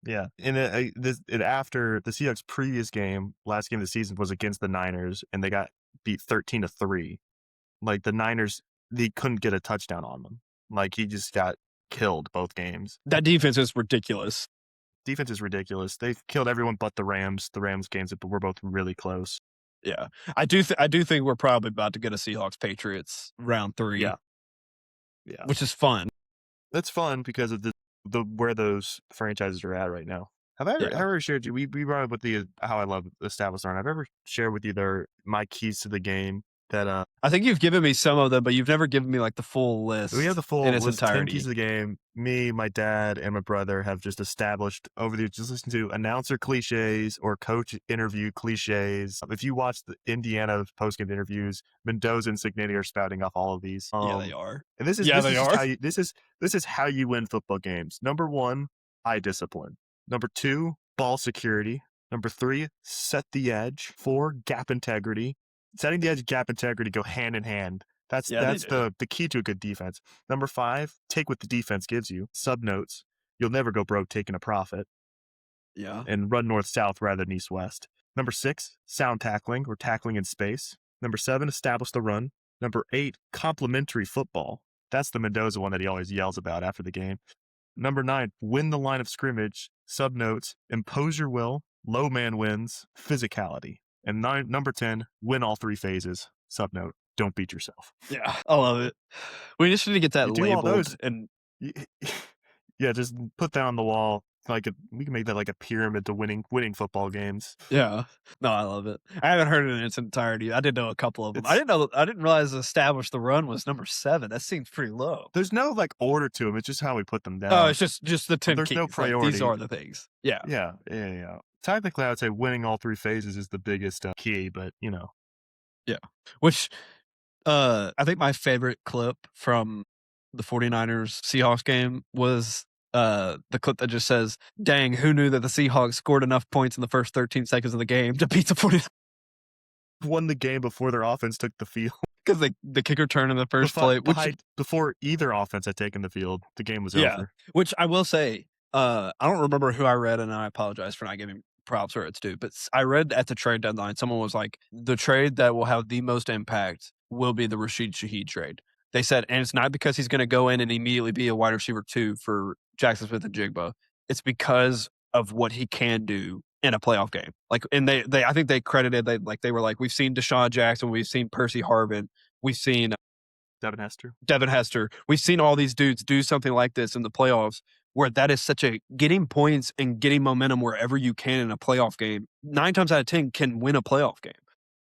Yeah, and after the Seahawks' previous game, last game of the season was against the Niners, and they got beat 13-3. Like the Niners, they couldn't get a touchdown on them. Like he just got killed both games. That defense is ridiculous. Defense is ridiculous. They've killed everyone but the Rams. The Rams games were both really close. Yeah, I do think we're probably about to get a Seahawks Patriots round 3, Yeah, yeah, which is fun. that's fun because of the where those franchises are at right now. Have I Yeah. ever shared you? We brought up with the how I love established run. I've ever shared with you my keys to the game that I think you've given me some of them, but you've never given me like the full we have list the in full its list, 10 keys entirety. of the game. Me, my dad, and my brother have just established over the just listen to announcer cliches or coach interview cliches. If you watch the Indiana postgame interviews, Mendoza and Signetti are spouting off all of these. Yeah, they are. And Yeah, this they is just are. how you this is how you win football games. Number 1, eye discipline. Number 2, ball security. Number 3, set the edge. 4, gap integrity. Setting the edge, gap integrity go hand in hand. Yeah, they That's do. the key to a good defense. Number 5, take what the defense gives you. Sub notes. You'll never go broke taking a profit Yeah. and run north south rather than east west. Number 6, sound tackling or tackling in space. Number 7, establish the run. Number 8, complementary football. That's the Mendoza one that he always yells about after the game. Number 9, win the line of scrimmage. Sub notes, impose your will. Low man wins. Physicality. And number 10, win all 3 phases. Sub note, don't beat yourself. Yeah, I love it. We just need to get that You do all labeled those, and y- yeah, just put that on the wall. We can make that like a pyramid to winning football games. yeah. No, I love it. I haven't heard it in its entirety. I did know a couple of them. It's I didn't realize Establish the Run was number 7. That seems pretty low. there's no like order to them. It's just how we put them Oh, down. it's just the 10 There's no keys. Like these priority. are the things. Yeah. Yeah. Technically, I would say winning all 3 phases is the biggest key, but Yeah. Which I think my favorite clip from the 49ers Seahawks game was the clip that just says, "Dang, who knew that the Seahawks scored enough points in the first 13 seconds of the game to beat the 49ers?" won the game before their offense took the field. Because the kicker turned in the first play, which Before either offense had taken the field, the game was yeah, over. which I will say, I don't remember who I read, and I apologize for not giving props where it's due, but I read at the trade deadline, someone was like, the trade that will have the most impact will be the Rashid Shaheed trade. They said, and it's not because he's going to go in and immediately be a wide receiver 2 for Jackson Smith and Jigba. It's because of what he can do in a playoff game. Like, and they I think they credited, they were like, we've seen Deshaun Jackson, we've seen Percy Harvin, we've seen Devin Hester. Devin Hester. We've seen all these dudes do something like this in the playoffs where that is such a getting points and getting momentum wherever you can in a playoff game. 9 times out of 10 can win a playoff game.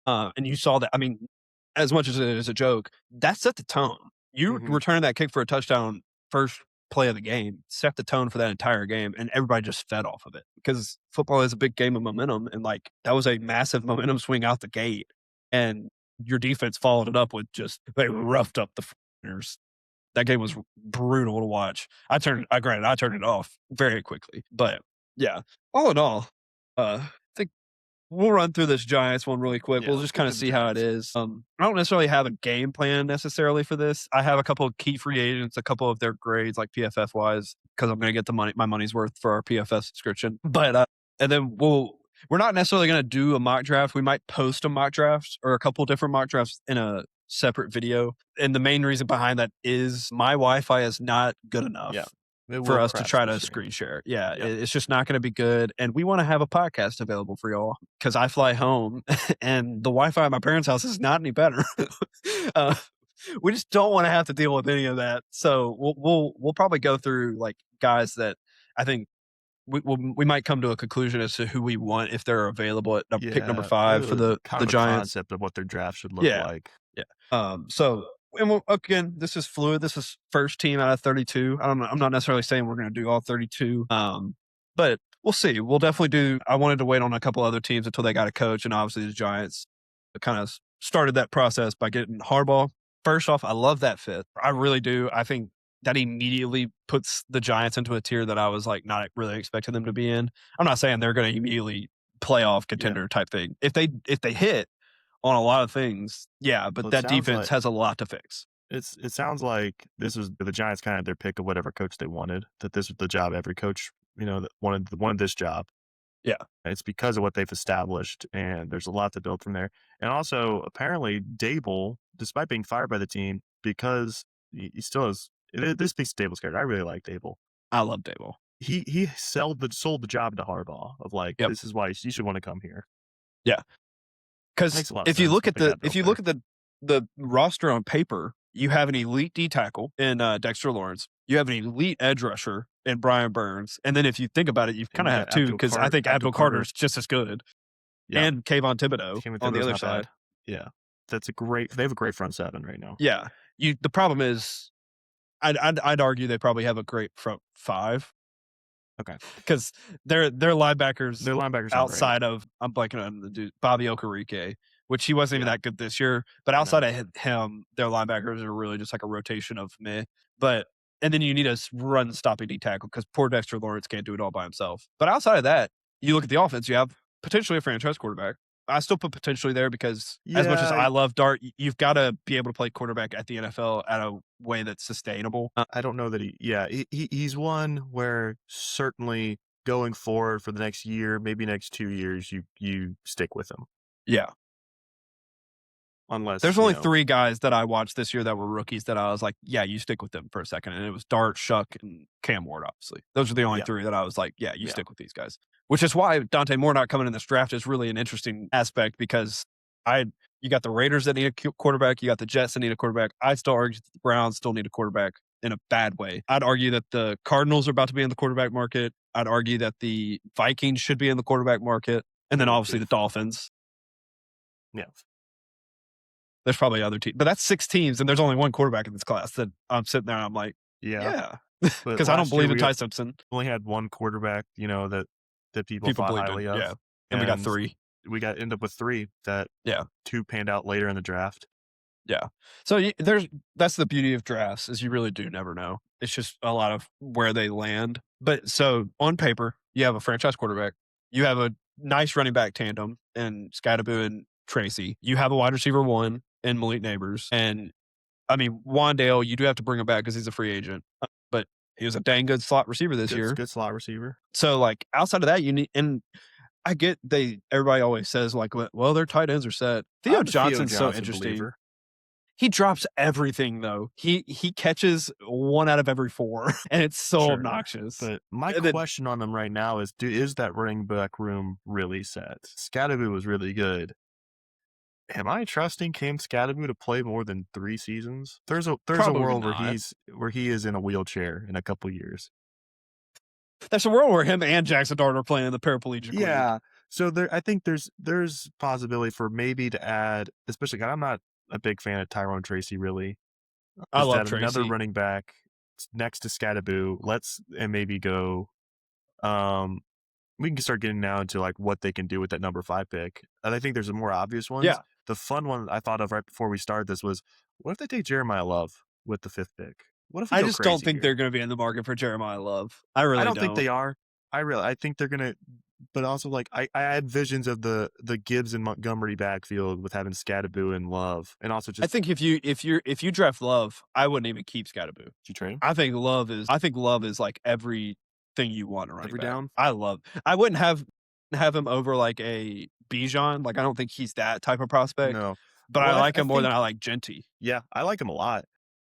And you saw that. I mean, as much as it is a joke, that set the tone. You Mhm. returning that kick for a touchdown first play of the game set the tone for that entire game, and everybody just fed off of it because football is a big game of momentum, and like that was a massive momentum swing out the gate. and your defense followed it up with just they roughed up the 49ers. That game was brutal to watch. Granted, I turned it off very quickly, but yeah, all in all, I think we'll run through this Giants one really quick. Yeah, We'll let's just get kind to of the see how it Giants. is. I don't necessarily have a game plan necessarily for this. I have a couple of key free agents, a couple of their grades, like PFF wise, because I'm going to get my money's worth for our PFF subscription. But and then we're not necessarily going to do a mock draft. We might post a mock draft or a couple different mock drafts in a separate video. And the main reason behind that is my Wi-Fi is not good Yeah, enough it for will us to crash try the to stream. screen share. Yeah, Yep. it's just not going to be good. And we want to have a podcast available for y'all because I fly home and the Wi-Fi at my parents' house is not any better. uh, we just don't want to have to deal with any of that. So we'll probably go through like guys that I think we might come to a conclusion as to who we want if they're available at pick number Yeah, 5 for kind the of a Giants. concept of what their draft should look Yeah, like. yeah. So and again, this is fluid. This is first team out of 32. I don't know. I'm not necessarily saying we're going to do all 32. But we'll see. We'll definitely do. I wanted to wait on a couple other teams until they got a coach, and obviously the Giants kind of started that process by getting Harbaugh. First off, I love that fit. I really do. I think that immediately puts the Giants into a tier that I was like not really expecting them to be in. I'm not saying they're going to immediately playoff Yeah. contender type thing. If they hit on a lot of things, yeah, but Well, it that sounds defense like has a lot to fix. it sounds like this was the Giants kind of had their pick of whatever coach they wanted. That this was the job every coach, that wanted this job. Yeah, It's because of what they've established, and there's a lot to build from there. And also, apparently, Dable, despite being fired by the team, because he still has this speaks to Dable's character. I really like Dable. I love Dable. He sold the job to Harbaugh of like, Yep. this is why you should want to come here. Yeah. Because Makes a lot of sense what they got if built you there. look at the roster on paper, you have an elite D tackle in Dexter Lawrence. You have an elite edge rusher in Brian Burns, and then if you think about it, you And kind you of have got two because I think Abdul Abdul Carter Carter. is just as good, Yeah, and Kayvon Thibodeau Cam on the Thibodeau's other not side. bad. Yeah, they have a great front seven right now. Yeah, the problem is, I'd argue they probably have a great front five. Okay, Because their linebackers their linebackers aren't great. outside of I'm blanking on the dude, Bobby Okereke, which he wasn't even Yeah, that good this year, but outside no, of him, their linebackers are really just like a rotation of meh. But and then you need a run stopping D tackle because poor Dexter Lawrence can't do it all by himself. But outside of that, you look at the offense, you have potentially a franchise quarterback. I still put potentially there because as much as yeah. I love Dart, you've got to be able to play quarterback at the NFL at a way that's sustainable. I don't know that he's one where certainly going forward for the next year, maybe next 2 years, you stick with him Yeah. unless There's only 3 guys that I watched this year that were rookies that I was like, "Yeah, you stick with them for a second," and it was Dart, Shuck, and Cam Ward, obviously. Those are the only yeah 3 that I was like, "Yeah, you yeah stick with these guys." Which is why Dante Moore not coming in this draft is really an interesting aspect because I you got the Raiders that need a quarterback, you got the Jets that need a quarterback. I still argue that the Browns still need a quarterback in a bad way. I'd argue that the Cardinals are about to be in the quarterback market. I'd argue that the Vikings should be in the quarterback market, and then It would obviously be the Dolphins. yeah There's probably other teams, but that's 6 teams, and there's only 1 quarterback in this class that I'm sitting there and I'm like, yeah. yeah, But because I don't last year believe in we Ty Simpson. only had one quarterback, that people People thought believed in, highly yeah, of, and we got and 3. we got end up with 3 that Yeah, 2 panned out later in the draft. yeah. So that's the beauty of drafts is you really do never know. It's just a lot of where they land. But so on paper, you have a franchise quarterback, you have a nice running back tandem in Scadaboo and Tracy. You have a wide receiver 1 in Malik Neighbors, and I mean Wandale, you do have to bring him back because he's a free agent, but he was a dang good slot receiver this year. Good slot receiver. So, like, outside of that, you need and I get everybody always says, like, "Well, their tight ends are set." Theo I'm a Theo Johnson's so Johnson interesting. believer. He drops everything, though. He catches 1 out of every 4, and it's so Sure. obnoxious. But my And then question on them right now is that running back room really set? Scadaboo was really good. Am I trusting Cam Scadaboo to play more than 3 seasons? There's a probably world not. where he is in a wheelchair in a couple years. There's a world where him and Jackson Dart are playing in the paraplegic league. Yeah. So I think there's possibility for maybe to add, especially 'cause I'm not a big fan of Tyrone Tracy really. I Is love that another Tracy. running back next to Scadaboo? And maybe go. Um, we can start getting now into like what they can do with that number 5 pick. And I think there's a more obvious ones. Yeah. The fun one I thought of right before we started this was, what if they take Jeremiah Love with the 5th pick? What if we I go just don't crazy think they're here? gonna be in the market for Jeremiah Love. I I really don't think don't. they are. I think they're gonna, but also like I had visions of the Gibbs and Montgomery backfield with having Scadaboo and Love, and also I just think if you draft Love, I wouldn't even keep Scatterboo. you trade him I think Love is like everything you want in a running every back. down. I wouldn't have him over like a Bijan. Like I don't think he's that type of prospect, No, but I well like I him more than think I like Genty. yeah I like him a lot.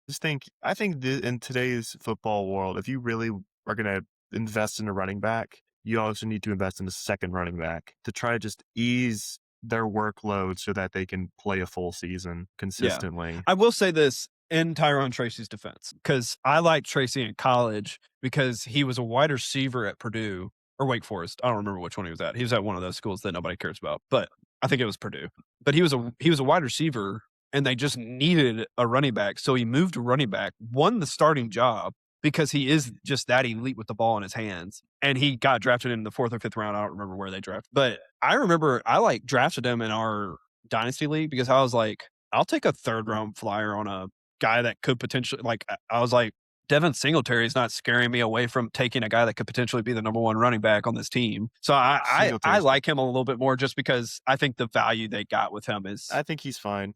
I think in today's football world, if you really are gonna invest in a running back, you also need to invest in a second running back to try to just ease their workload so that they can play a full season Yeah. consistently. I will say this in Tyrone Tracy's defense, because I liked Tracy in college because he was a wide receiver at Purdue or Wake Forest. I don't remember which one he was at. He was at one of those schools that nobody cares about, but I think it was Purdue. But he was a wide receiver and they just needed a running back. So he moved to running back, won the starting job because he is just that elite with the ball in his hands. And he got drafted in the fourth or fifth round. I don't remember where they drafted. But I remember I like drafted him in our dynasty league because I was like, I'll take a third round flyer on a guy that could potentially like I was like, Devin Singletary is not scaring me away from taking a guy that could potentially be the number one running back on this team. So I Singletary's, like him a little bit more just because I think the value they got with him is I think he's fine.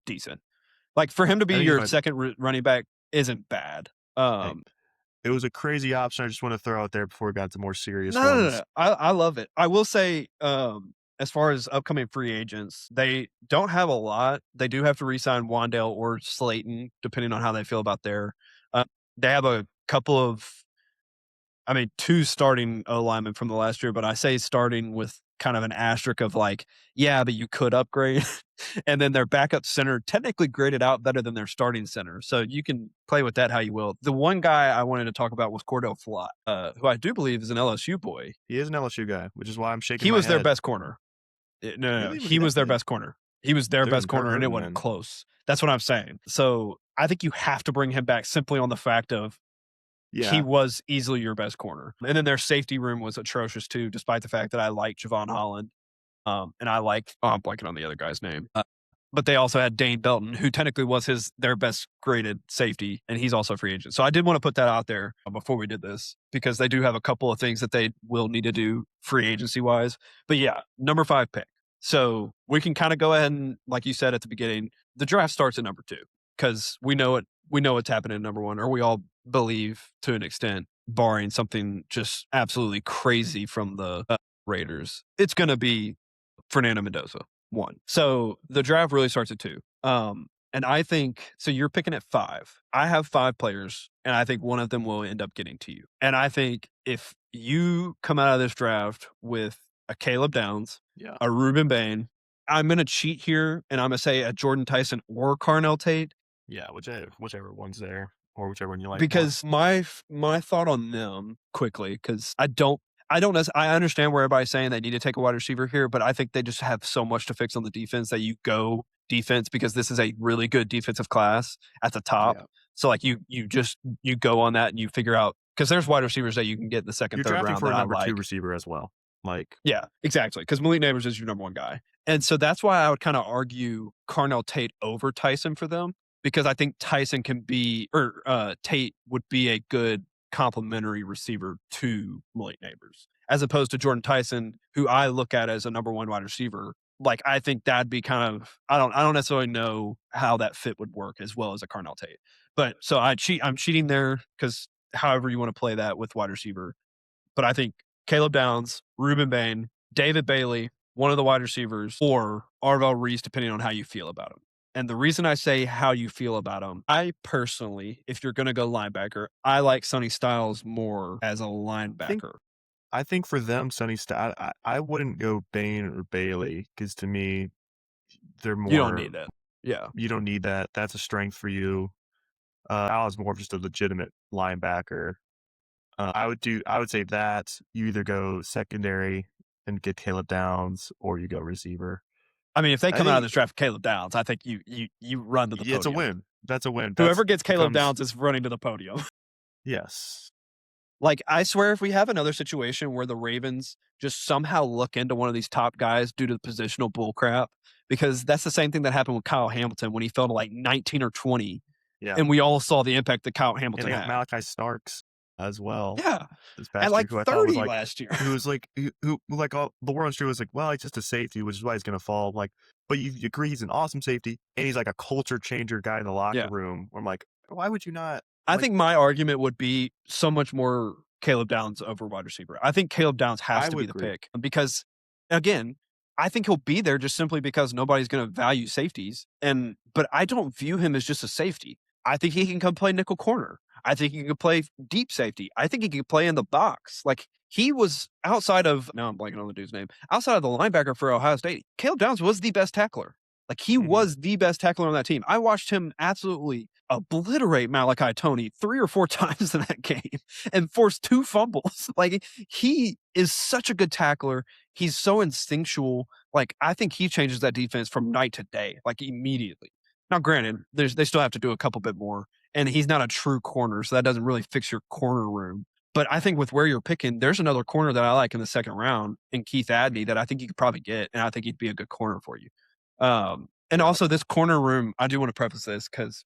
decent. Like for him to I be think he's your fine. second running back isn't bad. Hey, it was a crazy option. I just want to throw out there before we got to more serious No. ones. I love it. I will say, as far as upcoming free agents, they don't have a lot. They do have to re-sign Wandale or Slayton, depending on how they feel about their. They have a couple of, I mean, two starting O linemen from the last year, but I say starting with kind of an asterisk of like, yeah, but you could upgrade. And then their backup center technically graded out better than their starting center. So you can play with that how you will. The one guy I wanted to talk about was Cordell Flott, who I do believe is an LSU boy. He is an LSU guy, which is why I'm shaking He my was their head. best corner. No. Really? Was he He that was their good? best corner. He was their They're best corner, and it hurting wasn't then. close. That's what I'm saying. So I think you have to bring him back simply on the fact of he Yeah, was easily your best corner. And then their safety room was atrocious too, despite the fact that I like Javon Holland. And I like, oh, I'm blanking on the other guy's name. But they also had Dane Belton, who technically was their best graded safety, and he's also a free agent. So I did want to put that out there before we did this because they do have a couple of things that they will need to do free agency wise. But yeah, number 5 pick. So we can kind of go ahead and, like you said at the beginning, the draft starts at number 2 because we know what's happening at number 1, or we all believe to an extent, barring something just absolutely crazy from the Raiders. It's going to be Fernando Mendoza. 1. So the draft really starts at 2. And I think so you're picking at 5. I have 5 players, and I think one of them will end up getting to you. And I think if you come out of this draft with a Caleb Downs, yeah, a Ruben Bain, I'm gonna cheat here and I'm gonna say a Jordan Tyson or Carnell Tate yeah. Whichever one's there, or whichever one you like more. because my thought on them quickly, because I understand where everybody's saying they need to take a wide receiver here, but I think they just have so much to fix on the defense that you go defense because this is a really good defensive class at the top. Yeah, So like you go on that and you figure out because there's wide receivers that you can get in the second, you're third drafting round for that a I number 2 like. receiver as well. Like, Yeah, exactly. Because Malik Neighbors is your number 1 guy. And so that's why I would kind of argue Carnell Tate over Tyson for them because I think Tyson can be or Tate would be a good complementary receiver to Malik Neighbors as opposed to Jordan Tyson, who I look at as a number 1 wide receiver. Like I think that'd be kind of I don't necessarily know how that fit would work as well as a Carnell Tate. But so I'm cheating there because however you want to play that with wide receiver. But I think Caleb Downs, Ruben Bain, David Bailey, one of the wide receivers, or Arvell Reese, depending on how you feel about him. And the reason I say how you feel about him, I personally, if you're going to go linebacker, I like Sonny Styles more as a I think linebacker. I think for them, I wouldn't go Bain or Bailey because to me, they're You don't more. need that. Yeah. You don't need that. That's a strength for you. Al is more of just a legitimate linebacker. I would say that you either go secondary and get Caleb Downs, or you go receiver. I mean, if they I come out of think this draft Caleb Downs, I think you run to the it's a podium. win. That's a win. That's Whoever gets Caleb becomes Downs is running to the podium. yes. Like, I swear if we have another situation where the Ravens just somehow look into one of these top guys due to the positional bullcrap, because that's the same thing that happened with Kyle Hamilton when he fell to like 19 or 20, Yeah. and we all saw the impact that Kyle And Hamilton they got had. Malachi Starks as well Yeah, this at past year, like who I thought was 30 like last year. who was like who like all the word on street was like, well, he's just a safety, which is why he's gonna fall. Like, but you agree he's an awesome safety and he's like a culture changer guy in the locker Yeah. room. I'm like, why would you not I like think my argument would be so much more Caleb Downs over wide receiver. I think Caleb Downs has I to be would the agree. pick because, again, I think he'll be there just simply because nobody's going to value safeties. But I don't view him as just a safety. I think he can come play nickel corner. I think he can play deep safety. I think he can play in the box. Like he was outside of now I'm blanking on the dude's name. Outside of the linebacker for Ohio State, Caleb Downs was the best tackler. Like he Mhm. was the best tackler on that team. I watched him absolutely obliterate Malachi Tony 3 or 4 times in that game and force 2 fumbles. Like he is such a good tackler. He's so instinctual. Like I think he changes that defense from night to day, like immediately. Now, granted, they still have to do a couple bit more, and he's not a true corner, so that doesn't really fix your corner room. But I think with where you're picking, there's another corner that I like in the second round in Keith Adney that I think you could probably get, and I think he'd be a good corner for you. And Yeah. also this corner room, I do want to preface this because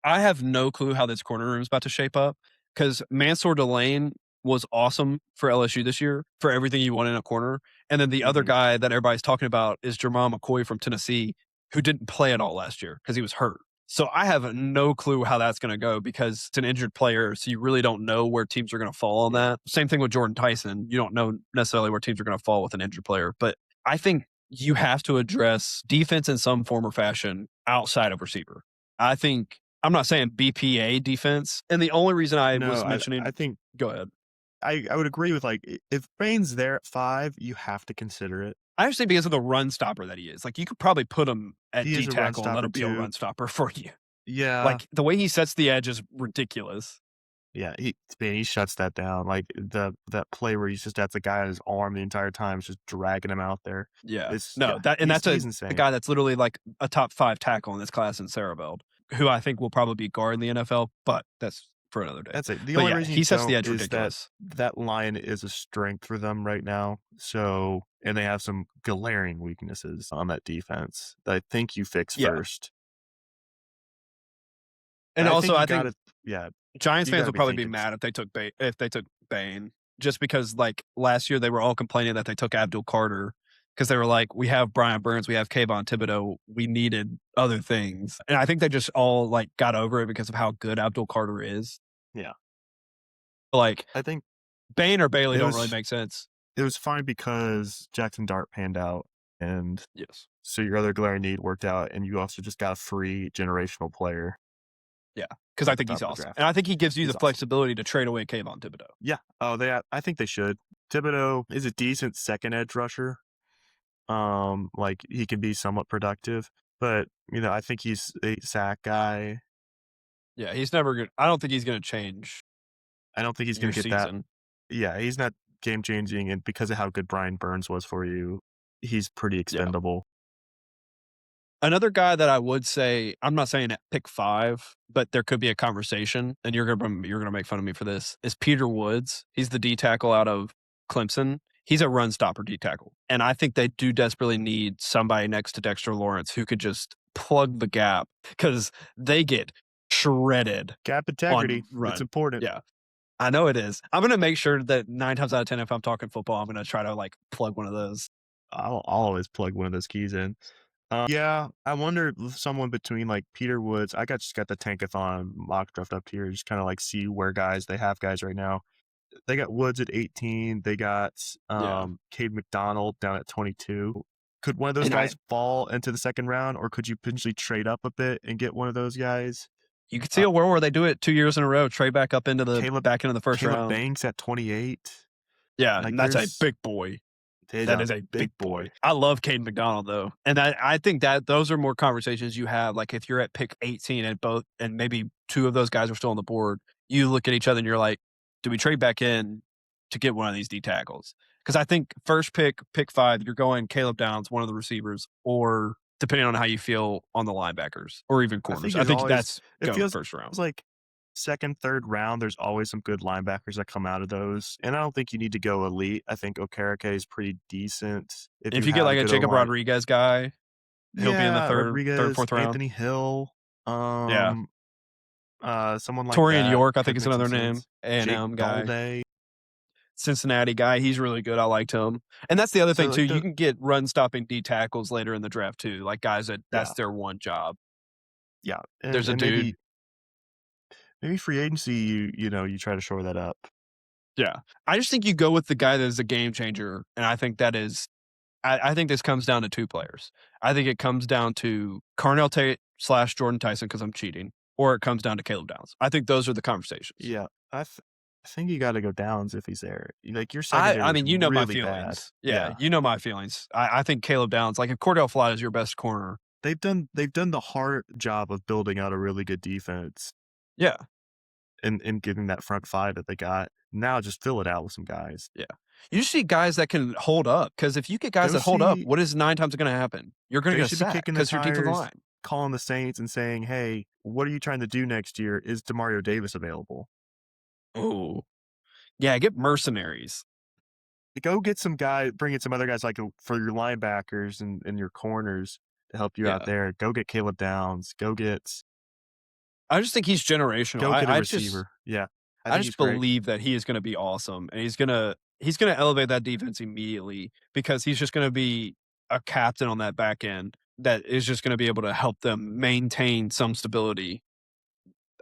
I have no clue how this corner room is about to shape up because Mansour Delane was awesome for LSU this year for everything you want in a corner. And then the other Mhm. guy that everybody's talking about is Jamal McCoy from Tennessee, who didn't play at all last year because he was hurt. So I have no clue how that's going to go because it's an injured player. So you really don't know where teams are going to fall on Yeah. that. Same thing with Jordan Tyson. You don't know necessarily where teams are going to fall with an injured player. But I think you have to address defense in some form or fashion outside of receiver. I think I'm not saying BPA defense, and the only reason I No, was I mentioning think go ahead. I would agree with like if Bain's there at 5, you have to consider it. I actually because of the run stopper that he is. Like, you could probably put him at He D is a run tackle, and stopper that'll be a too. run stopper for you. Yeah. Like, the way he sets the edge is ridiculous. Yeah, he shuts that down. Like that play where he's just at the guy on his arm the entire time, just dragging him out there. Yeah. It's No, yeah, that's he's a insane. guy that's literally like a top 5 tackle in this class in Sarabeld, who I think will probably be guard in the NFL, but that's for another day. That's it. The But only yeah, reason you he sets the don't edge is that ridiculous. that line is a strength for them right now. So, and they have some glaring weaknesses on that defense that I think you fix Yeah. first. And I also, think you I got think to, yeah, Giants you fans got to will be probably be thinking. mad if they took Bane, just because like last year they were all complaining that they took Abdul Carter because they were like, we have Brian Burns, we have Kayvon Thibodeau, we needed other things, and I think they just all like got over it because of how good Abdul Carter is. Yeah, Like I think Bane or Bailey it don't really was make sense. it was fine because Jackson Dart panned out, and Yes, so your other glaring need worked out, and you also just got a free generational player yeah, because I at the think he's top of the awesome, draft. and I think he gives you the He's awesome. flexibility to trade away Kayvon Thibodeau. Yeah. Oh, I think they should. Thibodeau is a decent second edge rusher. Like he can be somewhat productive, but I think he's a sack guy. Yeah, he's never good. I don't think he's going to change I don't think he's your gonna get that. season. Yeah, he's not game changing, and because of how good Brian Burns was for you, he's pretty Yeah. expendable. Another guy that I would say, I'm not saying at pick 5, but there could be a conversation, and you're gonna make fun of me for this, is Peter Woods. He's the D tackle out of Clemson. He's a run stopper D tackle, and I think they do desperately need somebody next to Dexter Lawrence who could just plug the gap because they get shredded Gap integrity, on it's run. important. Yeah, I know it is. I'm gonna make sure that 9 times out of 10, if I'm talking football, I'm gonna try to, like, plug one of those. I'll always plug one of those keys in. Yeah, I wonder if someone between like Peter Woods. Just got the Tankathon mock draft up here, just kind of like see where they have guys right now. They got Woods at 18. They got Yeah, Cade McDonald down at 22. Could one of those and I guys fall into the second round, or could you potentially trade up a bit and get one of those guys? you could see Uh, a world where they do it 2 years in a row, trade Caleb back into the first Caleb round. Banks at 28. Yeah, Like and that's a there's big boy. there's That a is a big big boy. boy. I love Caden McDonald though, and I think that those are more conversations you have. Like if you're at pick 18 and maybe 2 of those guys are still on the board, you look at each other and you're like, do we trade back in to get one of these D tackles? Because I think first pick 5, you're going Caleb Downs, one of the receivers, or depending on how you feel on the linebackers or even I corners. think I there's think always that's it going feels first round. like second, third round, there's always some good linebackers that come out of those. And I don't think you need to go elite. I think Okereke is pretty decent if If you you get have a like a good O Jacob line. Rodriguez guy, he'll be in the Yeah, third, Rodriguez, 4th round. Anthony Hill, Yeah. someone like Torian that York, I think could is make some another name. sense. Jake A&M guy. Galday. Cincinnati guy. He's really good. I liked him. And that's the other So thing too. like You can get run stopping D tackles later in the draft too. Like guys that's yeah, their one job. yeah, There's a and dude. maybe free agency, you try to shore that up. Yeah. I just think you go with the guy that is a game changer. And I think that is I think this comes down to 2 players. I think it comes down to Carnell Tate / Jordan Tyson because I'm cheating, or it comes down to Caleb Downs. I think those are the conversations. Yeah, I think you got to go Downs if he's there. Like your secondary I is mean, you know my really bad. feelings. Yeah, Yeah, you know my feelings. I think Caleb Downs, like if Cordell Flott is your best corner. they've done the hard job of building out a really good defense Yeah, and getting that front five that they got. Now just fill it out with some guys. yeah. You just see guys that can hold up because if you get guys Go that hold up, see. what is 9 times going to happen? You're going to They get a should be sack kicking the because your defensive tires, line. calling the Saints and saying, "Hey, what are you trying to do next year? Is Demario Davis available? Oh, yeah. Get mercenaries. Go get some guy, bring in some other guys like for your linebackers and your corners to help you out Yeah. there. Go get Caleb Downs. I just think he's generational. Go get a receiver. Yeah, I I think just he's great. believe that he is going to be awesome, and he's gonna elevate that defense immediately because he's just going to be a captain on that back end that is just going to be able to help them maintain some stability.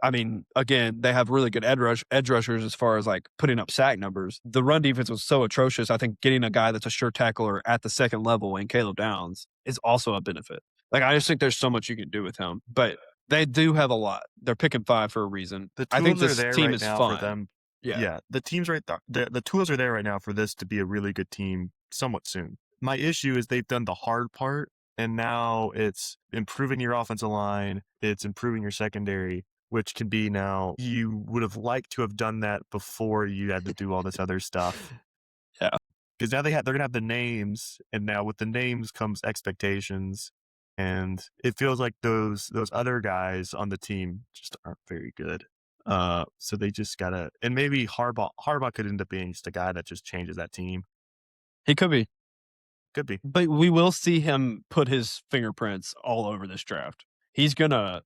I mean, again, they have really good edge rushers as far as like putting up sack numbers. The run defense was so atrocious. I think getting a guy that's a sure tackler at the second level in Caleb Downs is also a benefit. Like I just think there's so much you can do with him, but they do have a lot. They're picking 5 for a reason. The I think tools are this there team right is now for fun. them. Yeah. Yeah, the team's right there. The tools are there right now for this to be a really good team somewhat soon. My issue is they've done the hard part, and now it's improving your offensive line. It's improving your secondary, which can be now. You would have liked to have done that before you had to do all this other stuff. Yeah. Because now they're gonna have the names, and now with the names comes expectations, and it feels like those other guys on the team just aren't very good. So they just gotta, and maybe Harbaugh could end up being just a guy that just changes that team. He could be. Could be. But we will see him put his fingerprints all over this draft. He is gonna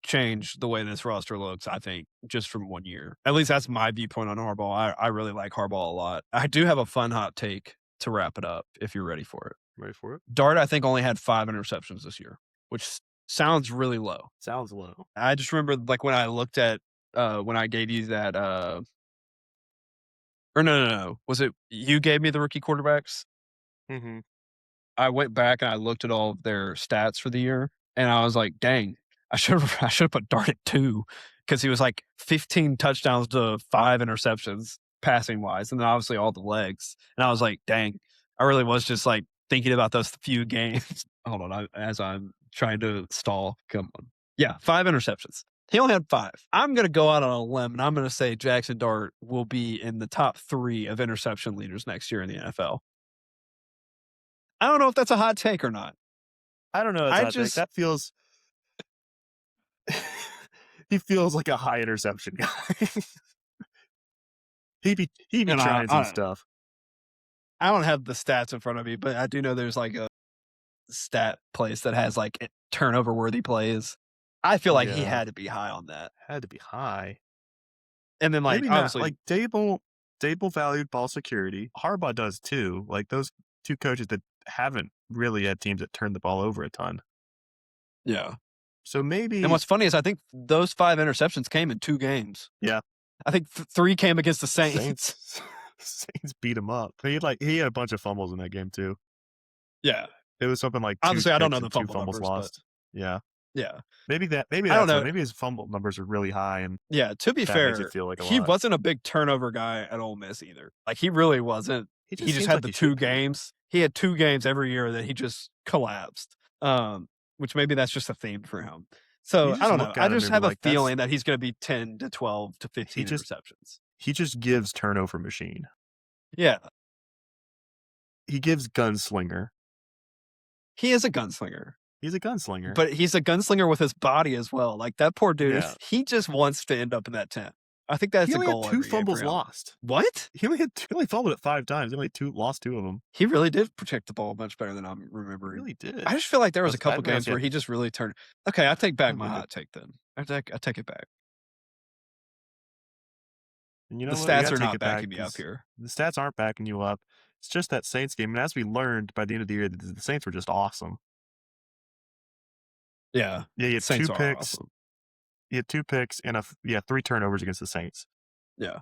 change the way this roster looks, I think, just from 1 year. At least that's my viewpoint on Harbaugh. I really like Harbaugh a lot. I do have a fun hot take to wrap it up if you're ready for it. Ready for it? Dart, I think, only had 5 interceptions this year, which sounds really low. Sounds low. I just remember like when I looked at when I gave you that or no. Was it you gave me the rookie quarterbacks? Mm-hmm. I went back and I looked at all of their stats for the year, and I was like, "Dang, I should have put Dart at 2 because he was like 15 touchdowns to 5 interceptions passing wise, and then obviously all the legs." And I was like, "Dang, I really was just like thinking about those few games." Hold on, as I'm trying to stall. Come on, yeah, 5 interceptions. He only had 5. I'm going to go out on a limb and I'm going to say Jackson Dart will be in the top 3 of interception leaders next year in the NFL. I don't know if that's a hot take or not. I don't know. That's I not think just that feels. He feels like a high interception guy. He be and trying some stuff. I don't have the stats in front of me, but I do know there's like a stat place that has like turnover worthy plays. I feel like he Yeah, had to be high on that. had to be high. And then like Maybe not. obviously, Like Dable valued ball security. Harbaugh does too. Like those two coaches that haven't really had teams that turn the ball over a ton. yeah. So And maybe what's funny is I think those 5 interceptions came in 2 games. yeah, I think 3 came against the Saints. Saints Saints beat him up. He had a bunch of fumbles in that game too. Yeah. It was something like 2 Obviously, I don't know picks the and 2 fumble fumbles numbers, but lost. Yeah. yeah. Maybe I don't that's what. know. Maybe his fumble numbers are really high and Yeah, to be that makes it fair, feel like a he lot. wasn't a big turnover guy at Ole Miss either. Like he really wasn't. He He just just seems had like the he 2 should be. games. He had 2 games every year that he just collapsed. Which maybe that's just a theme for him. You So I just don't know. look I at him just and be have a like, feeling that he's going to be 10 to 12 to he 15 just interceptions. he just gives turnover machine. Yeah, He gives gunslinger. he is a gunslinger. He's a gunslinger. but he's a gunslinger with his body as well. Like that poor dude, Yeah. he just wants to end up in that tent. I think He that's a only had goal 2 every game for fumbles him. lost. What? He only fumbled it 5 times. He only lost 2 of them. He really did protect the ball much better than I'm He remembering. really did. I just feel like there was a I couple didn't realize games he where had he just really turned. Okay, I take back my really good. hot take then. I take it back. And you The know what? We stats gotta are take not it back backing me up because here. the stats aren't backing you up. It's just that Saints game, and as we learned by the end of the year, the Saints were just awesome. Yeah, Yeah, he had 2 Saints are picks. awesome. He had 2 picks and 3 turnovers against the Saints. Yeah.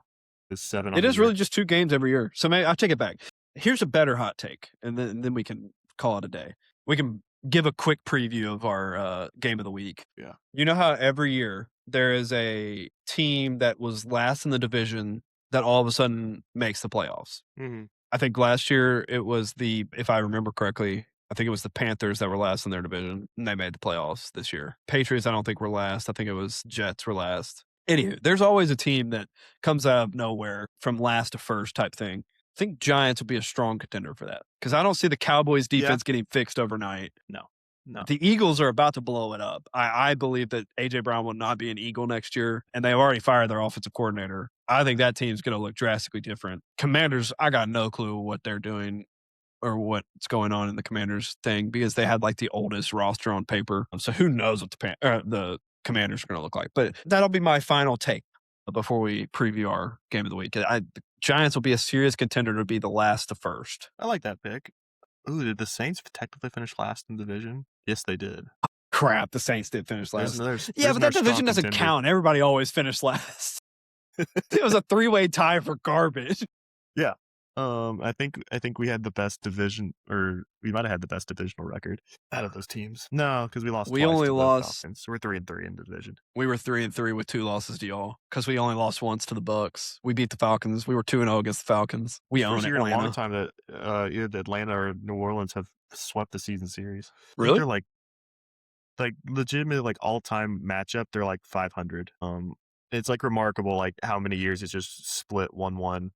It's 7 on It the is really year. just 2 games every year. So maybe I take it back. Here's a better hot take, and then we can call it a day. We can give a quick preview of our game of the week. Yeah. You know how every year there is a team that was last in the division that all of a sudden makes the playoffs. Mhm. I think last year it was if I remember correctly, I think it was the Panthers that were last in their division, and they made the playoffs this year. Patriots, I don't think were last. I think it was Jets were last. Anywho, there's always a team that comes out of nowhere from last to first type thing. I think Giants will be a strong contender for that because I don't see the Cowboys Yeah. defense getting fixed overnight. No. The Eagles are about to blow it up. I believe that A.J. Brown will not be an Eagle next year, and they've already fired their offensive coordinator. I think that team's going to look drastically different. Commanders, I got no clue what they're doing or what's going on in the Commanders thing because they had like the oldest roster on paper. So who knows what the Commanders are going to look like. But that'll be my final take before we preview our game of the week. The Giants will be a serious contender to be the last to first. I like that pick. Ooh, did the Saints technically finish last in the division? Yes, they did. Crap, the Saints did finish There's last. another Yeah, but that division doesn't count. Everybody always finished last. It was a 3-way tie for garbage. Yeah. I think we had the best division, or we might have had the best divisional record out of those teams. No, because we lost We twice only to the lost. Falcons. So we're 3-3 in the division. We were 3-3 with 2 losses to y'all because we only lost once to the Bucks. We beat the Falcons. We were 2-0 against the Falcons. We own First year in a long Atlanta. time that either Atlanta or New Orleans have swept the season series. I think Really? they're like legitimate like all-time matchup. They're like 500. It's like remarkable like how many years it's just split 1-1.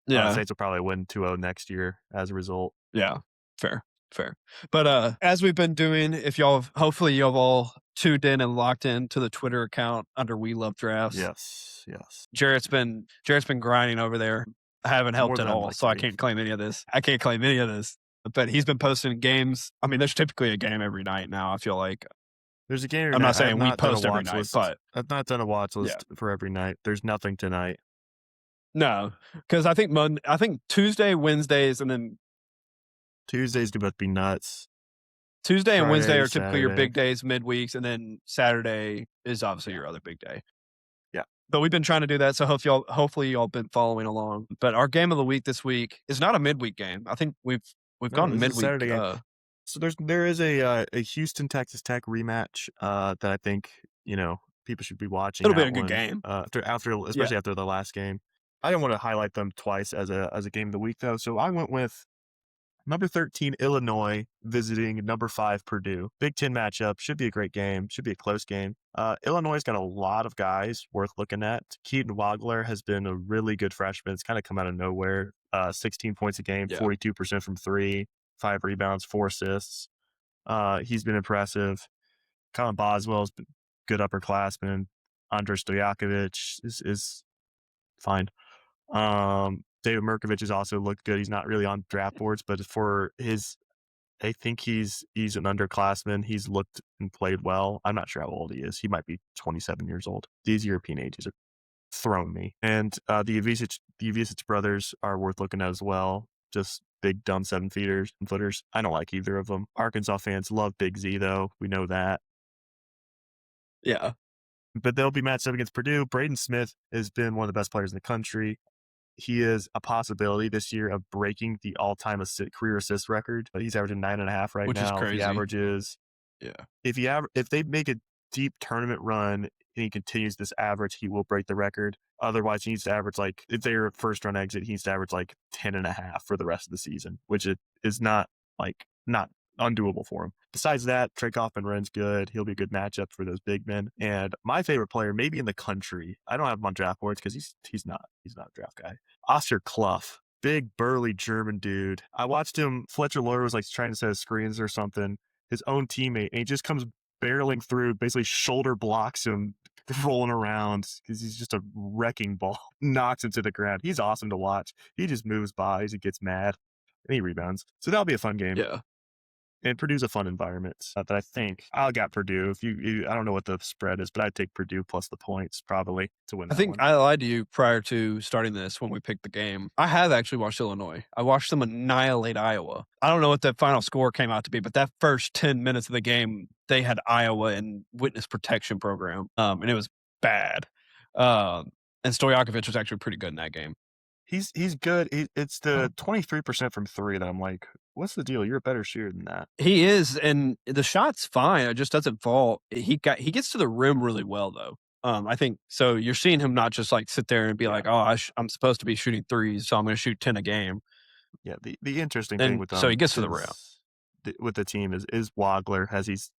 Yeah. Saints will probably win 2-0 next year as a result. Yeah. Fair. But as we've been doing, hopefully y'all have all tuned in and locked in to the Twitter account under We Love Drafts. Yes. Jarrett's been grinding over there. I haven't helped at all, so I can't claim any of this. But he's been posting games. I mean, there's typically a game every night now, I feel like. There's a game every I'm night. not saying we post every night, but I've not done a watch list for every night. There's nothing tonight. No, because I think Tuesday, Wednesdays, and then Tuesday's going to be nuts. Tuesday and Wednesday are typically your Saturday. big days, midweeks, and then Saturday is obviously your other big day. Yeah. But we've been trying to do that, so hopefully y'all been following along. But our game of the week this week is not a midweek game. I think we've gone midweek. Saturday game. So there is a Houston Texas Tech rematch that I think people should be watching. It'll be a good game especially after the last game. I don't want to highlight them twice as a game of the week though, so I went with number 13 Illinois visiting number 5 Purdue. Big Ten matchup, should be a great game, should be a close game. Illinois has got a lot of guys worth looking at. Keaton Wagler has been a really good freshman. It's kind of come out of nowhere. 16 points a game, 42% from 3. 5 rebounds, 4 assists. He's been impressive. Colin Boswell's good upperclassman. Andrej Stojakovic is fine. David Mirkovich has also looked good. He's not really on draft boards, but I think he's an underclassman. He's looked and played well. I'm not sure how old he is. He might be 27 years old. These European ages are throwing me. And the Ivisic brothers are worth looking at as well. Just big, dumb 7-footers. I don't like either of them. Arkansas fans love Big Z, though. We know that. Yeah. But they'll be matched up against Purdue. Braden Smith has been one of the best players in the country. He is a possibility this year of breaking the all-time career assist record. He's averaging 9.5 right Which now. is crazy. He averages. Yeah. If they make a deep tournament run and he continues this average, he will break the record. Otherwise, he needs to average if they're a first round exit, he needs to average 10.5 for the rest of the season, which is not undoable for him. Besides that, Trey Kaufman-Wren's good. He'll be a good matchup for those big men. And my favorite player, maybe in the country, I don't have him on draft boards because he's not a draft guy. Oscar Clough, big burly German dude. I watched him. Fletcher Loyer was trying to set his screens or something. his own teammate, and he just comes barreling through, basically shoulder blocks him, rolling around because he's just a wrecking ball, knocks him to the ground. He's awesome to watch. He just moves by as he gets mad, and he rebounds. So that'll be a fun game. Yeah. And Purdue's a fun environment that I think I'll got Purdue. If I don't know what the spread is, but I'd take Purdue plus the points probably to win I that think one. I lied to you prior to starting this when we picked the game. I have actually watched Illinois. I watched them annihilate Iowa. I don't know what the final score came out to be, but that first 10 minutes of the game, they had Iowa in witness protection program, and it was bad. And Stojakovic was actually pretty good in that game. He's good. It's the 23% from three that I'm like, what's the deal? You're a better shooter than that. He is, and the shot's fine. It just doesn't fall. He gets to the rim really well though. I think so. You're seeing him not just like sit there and be Yeah. like, "Oh, I'm supposed to be shooting threes, so I'm going to shoot 10 a game." Yeah. The interesting thing And with so he them gets to the rim. with the team is Wagler has he's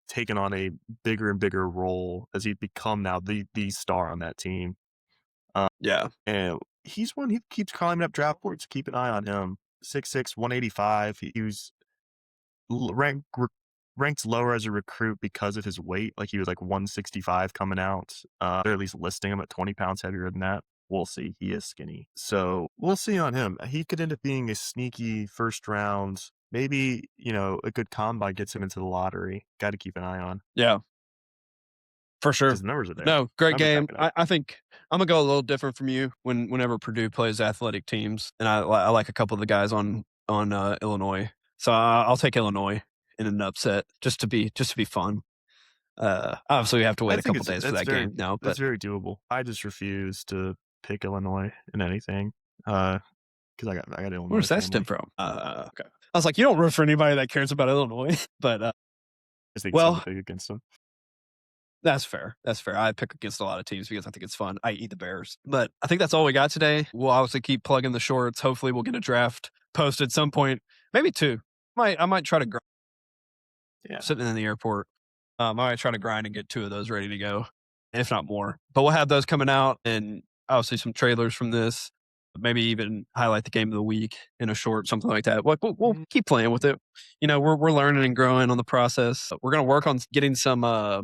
taken on a bigger and bigger role as he's become now the star on that team. Yeah, And he's one he keeps climbing up draft boards. Keep an eye on him. 6'6", 185. He was ranked lower as a recruit because of his weight. Like he was like 165 coming out. They're at least listing him at 20 pounds heavier than that. We'll see. He is skinny. So we'll see on him. He could end up being a sneaky first round. Maybe, a good combine gets him into the lottery. Got to keep an eye on yeah, for sure. because the numbers are there. No, great Numbers back game. it up. I think I'm gonna go a little different from you whenever Purdue plays athletic teams, and I like a couple of the guys on Illinois, so I'll take Illinois in an upset just to be fun. Obviously, we have to I wait a think couple days for that game now, that's but very doable. I just refuse to pick Illinois in anything. Because I got where Illinois does that stem family. from? Okay. I was like, you don't root for anybody that cares about Illinois, but I think it's fun to well, pick against them. that's fair. That's fair. I pick against a lot of teams because I think it's fun. I eat the Bears, but I think that's all we got today. We'll obviously keep plugging the shorts. Hopefully, we'll get a draft posted some point, maybe two. I might try to Yeah. sitting in the airport. I might try to grind and get two of those ready to go, if not more. But we'll have those coming out, and obviously some trailers from this. Maybe even highlight the game of the week in a short, something like that. We'll keep playing with it. We're learning and growing on the process. We're gonna work on getting some. Now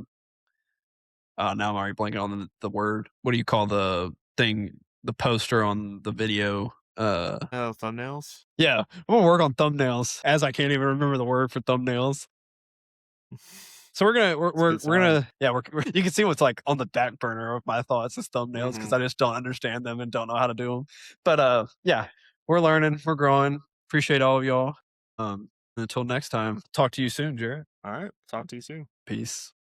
I'm already blanking on the word. What do you call the thing? The poster on the video. Oh, thumbnails? Yeah, I'm gonna work on thumbnails, as I can't even remember the word for thumbnails. So It's a good we're sign. gonna yeah you can see what's like on the back burner of my thoughts is thumbnails because Mhm. I just don't understand them and don't know how to do them. But yeah, we're learning, we're growing. Appreciate all of y'all. Until next time, talk to you soon, Jared. Alright, talk to you soon. Peace.